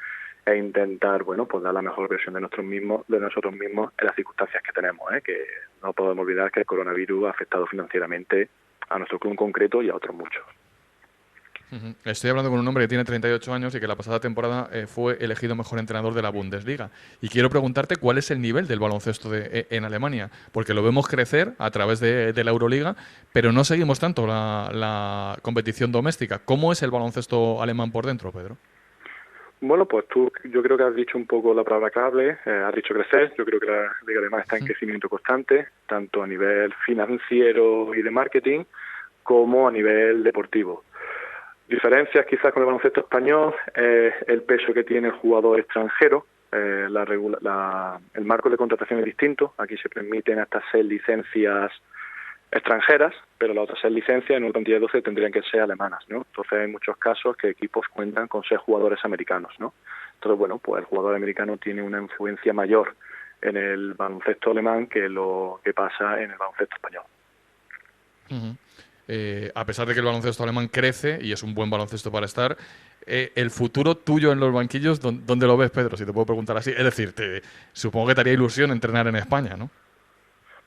e intentar, bueno, pues dar la mejor versión de nosotros mismos en las circunstancias que tenemos, que no podemos olvidar que el coronavirus ha afectado financieramente a nuestro club en concreto y a otros muchos. Estoy hablando con un hombre que tiene 38 años y que la pasada temporada fue elegido mejor entrenador de la Bundesliga. Y quiero preguntarte cuál es el nivel del baloncesto en Alemania, porque lo vemos crecer a través de la Euroliga, pero no seguimos tanto la competición doméstica. ¿Cómo es el baloncesto alemán por dentro, Pedro? Bueno, pues yo creo que has dicho un poco la palabra clave, has dicho crecer. Yo creo que la liga alemana está en crecimiento constante, tanto a nivel financiero y de marketing, como a nivel deportivo. Diferencias quizás con el baloncesto español, el peso que tiene el jugador extranjero, el marco de contratación es distinto. Aquí se permiten hasta 6 licencias extranjeras, pero las otras 6 licencias en una plantilla de 12 tendrían que ser alemanas, ¿no? Entonces hay muchos casos que equipos cuentan con 6 jugadores americanos, ¿no? Entonces, bueno, pues el jugador americano tiene una influencia mayor en el baloncesto alemán que lo que pasa en el baloncesto español. A pesar de que el baloncesto alemán crece y es un buen baloncesto para estar, el futuro tuyo en los banquillos, ¿dónde lo ves, Pedro? Si te puedo preguntar así. Es decir, supongo que te haría ilusión entrenar en España, ¿no?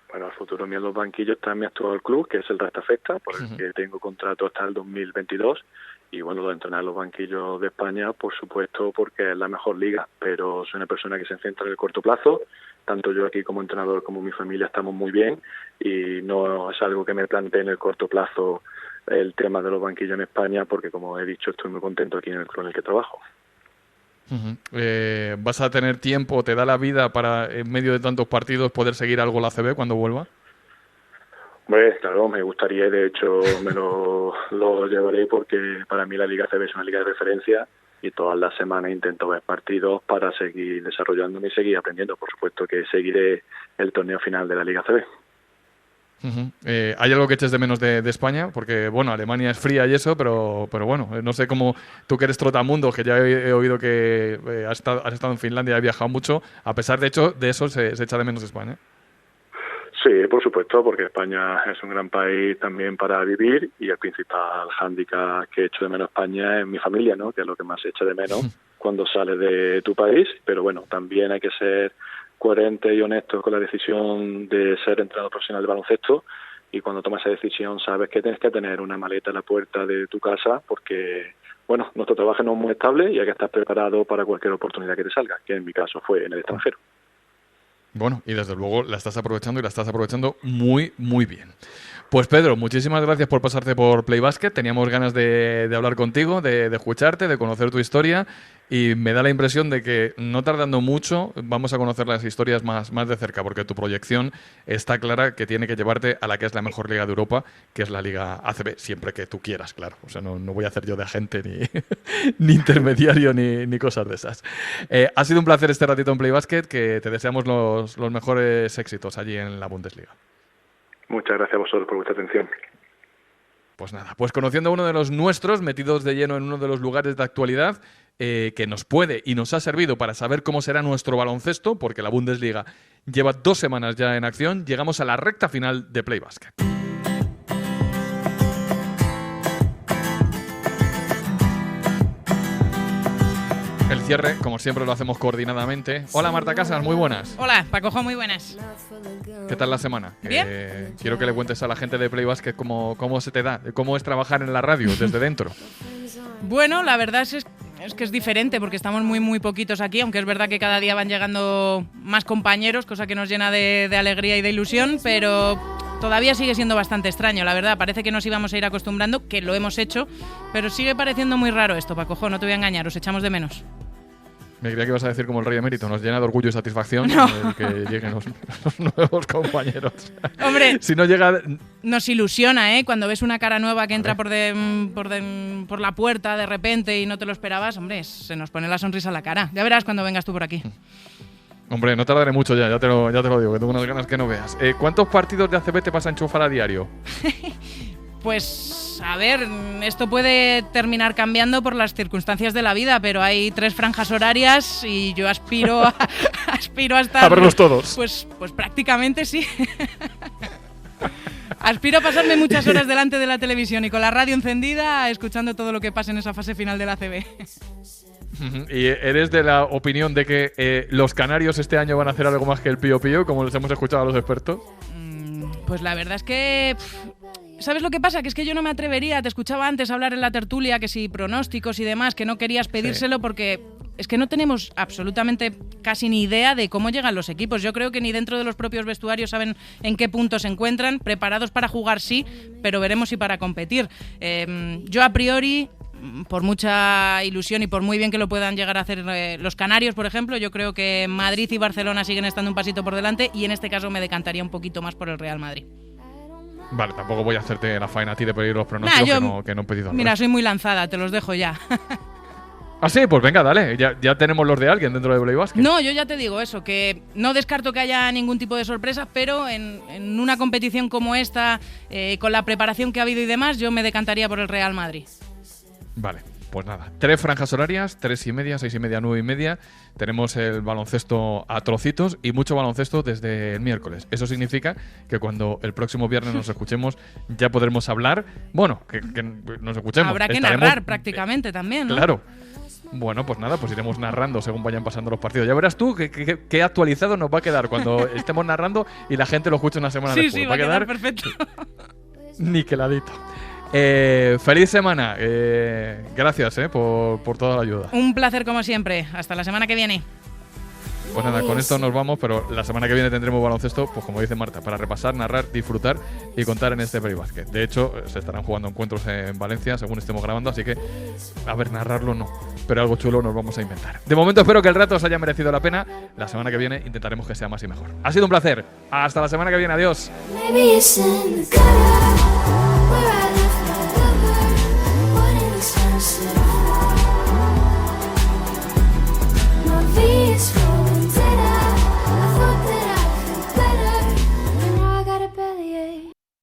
Bueno, el futuro mío en los banquillos está en mi actual club, que es el Restafetta, por el que tengo contrato hasta el 2022. Y bueno, lo de entrenar en los banquillos de España, por supuesto, porque es la mejor liga, pero soy una persona que se centra en el corto plazo. Tanto yo aquí como entrenador como mi familia estamos muy bien y no es algo que me plantee en el corto plazo el tema de los banquillos en España, porque como he dicho, estoy muy contento aquí en el club en el que trabajo. ¿Vas a tener tiempo, te da la vida para en medio de tantos partidos poder seguir algo la ACB cuando vuelva? Pues claro, me gustaría y de hecho me lo llevaré porque para mí la Liga ACB es una liga de referencia y todas las semanas intento ver partidos para seguir desarrollándome y seguir aprendiendo. Por supuesto que seguiré el torneo final de la Liga ACB. ¿Hay algo que eches de menos de España? Porque, bueno, Alemania es fría y eso, pero bueno, no sé cómo tú que eres trotamundo, que ya he oído que has estado en Finlandia y has viajado mucho, a pesar de eso se echa de menos España. Sí, por supuesto, porque España es un gran país también para vivir y el principal hándicap que echo de menos España es mi familia, ¿no? Que es lo que más se echa de menos cuando sales de tu país, pero bueno, también hay que ser coherente y honesto con la decisión de ser entrenador profesional de baloncesto y cuando tomas esa decisión sabes que tienes que tener una maleta en la puerta de tu casa porque, bueno, nuestro trabajo no es muy estable y hay que estar preparado para cualquier oportunidad que te salga, que en mi caso fue en el extranjero. Bueno, y desde luego la estás aprovechando y la estás aprovechando muy, muy bien. Pues Pedro, muchísimas gracias por pasarte por Play Basket. Teníamos ganas de hablar contigo, de escucharte, de conocer tu historia y me da la impresión de que no tardando mucho vamos a conocer las historias más de cerca porque tu proyección está clara que tiene que llevarte a la que es la mejor liga de Europa, que es la Liga ACB, siempre que tú quieras, claro. O sea, no voy a hacer yo de agente ni intermediario ni cosas de esas. Ha sido un placer este ratito en Play Basket, que te deseamos los mejores éxitos allí en la Bundesliga. Muchas gracias a vosotros por vuestra atención. Pues nada, pues conociendo a uno de los nuestros, metidos de lleno en uno de los lugares de actualidad que nos puede y nos ha servido para saber cómo será nuestro baloncesto, porque la Bundesliga lleva 2 semanas ya en acción, llegamos a la recta final de Play Basket. El cierre, como siempre, lo hacemos coordinadamente. Hola Marta Casas, muy buenas. Hola, Pacojo, muy buenas. ¿Qué tal la semana? Bien. Quiero que le cuentes a la gente de Play Basket cómo se te da, cómo es trabajar en la radio desde dentro. Bueno, la verdad es que es diferente porque estamos muy, muy poquitos aquí, aunque es verdad que cada día van llegando más compañeros, cosa que nos llena de alegría y de ilusión, pero todavía sigue siendo bastante extraño, la verdad. Parece que nos íbamos a ir acostumbrando, que lo hemos hecho, pero sigue pareciendo muy raro esto, Pacojo, no te voy a engañar, os echamos de menos. Me creía que ibas a decir como el rey emérito, nos llena de orgullo y satisfacción el que lleguen los nuevos compañeros. Hombre, si no llega... Nos ilusiona, ¿eh? Cuando ves una cara nueva que entra por la puerta de repente y no te lo esperabas, hombre, se nos pone la sonrisa a la cara. Ya verás cuando vengas tú por aquí. Hombre, no tardaré mucho ya te lo digo, que tengo unas ganas que no veas. ¿Cuántos partidos de ACB te vas a enchufar a diario? Pues, a ver, esto puede terminar cambiando por las circunstancias de la vida, pero hay 3 franjas horarias y yo aspiro a estar... A verlos todos. Pues prácticamente sí. Aspiro a pasarme muchas horas delante de la televisión y con la radio encendida, escuchando todo lo que pasa en esa fase final de la ACB. ¿Y eres de la opinión de que los canarios este año van a hacer algo más que el Pío Pío, como les hemos escuchado a los expertos? Pues la verdad es que... ¿Sabes lo que pasa? Que es que yo no me atrevería, te escuchaba antes hablar en la tertulia, que si pronósticos y demás, que no querías pedírselo porque es que no tenemos absolutamente casi ni idea de cómo llegan los equipos. Yo creo que ni dentro de los propios vestuarios saben en qué punto se encuentran, preparados para jugar sí, pero veremos si para competir. Yo a priori, por mucha ilusión y por muy bien que lo puedan llegar a hacer los canarios, por ejemplo, yo creo que Madrid y Barcelona siguen estando un pasito por delante y en este caso me decantaría un poquito más por el Real Madrid. Vale, tampoco voy a hacerte la faena a ti de pedir los pronósticos que no he pedido. Mira, soy muy lanzada, te los dejo ya. Ah, sí, pues venga, dale. Ya tenemos los de alguien dentro de Blay Basket. No, yo ya te digo eso, que no descarto que haya ningún tipo de sorpresa, pero en una competición como esta, con la preparación que ha habido y demás, yo me decantaría por el Real Madrid. Vale, pues nada. 3 franjas horarias, 3:30, 6:30, 9:30. Tenemos el baloncesto a trocitos y mucho baloncesto desde el miércoles. Eso significa que cuando el próximo viernes nos escuchemos ya podremos hablar. Bueno, que nos escuchemos. Habrá que narrar prácticamente también, ¿no? Claro. Bueno, pues nada, pues iremos narrando según vayan pasando los partidos. Ya verás tú qué actualizado nos va a quedar cuando estemos narrando y la gente lo escuche una semana después. Sí, va a quedar perfecto. Niqueladito. Feliz semana. Gracias por toda la ayuda. Un placer como siempre. Hasta la semana que viene. Pues nada, con esto nos vamos, pero la semana que viene tendremos baloncesto, pues como dice Marta, para repasar, narrar, disfrutar y contar en este Blay Basket. De hecho, se estarán jugando encuentros en Valencia según estemos grabando, así que, a ver, narrarlo no, pero algo chulo nos vamos a inventar. De momento espero que el rato os haya merecido la pena. La semana que viene intentaremos que sea más y mejor. Ha sido un placer. Hasta la semana que viene. Adiós.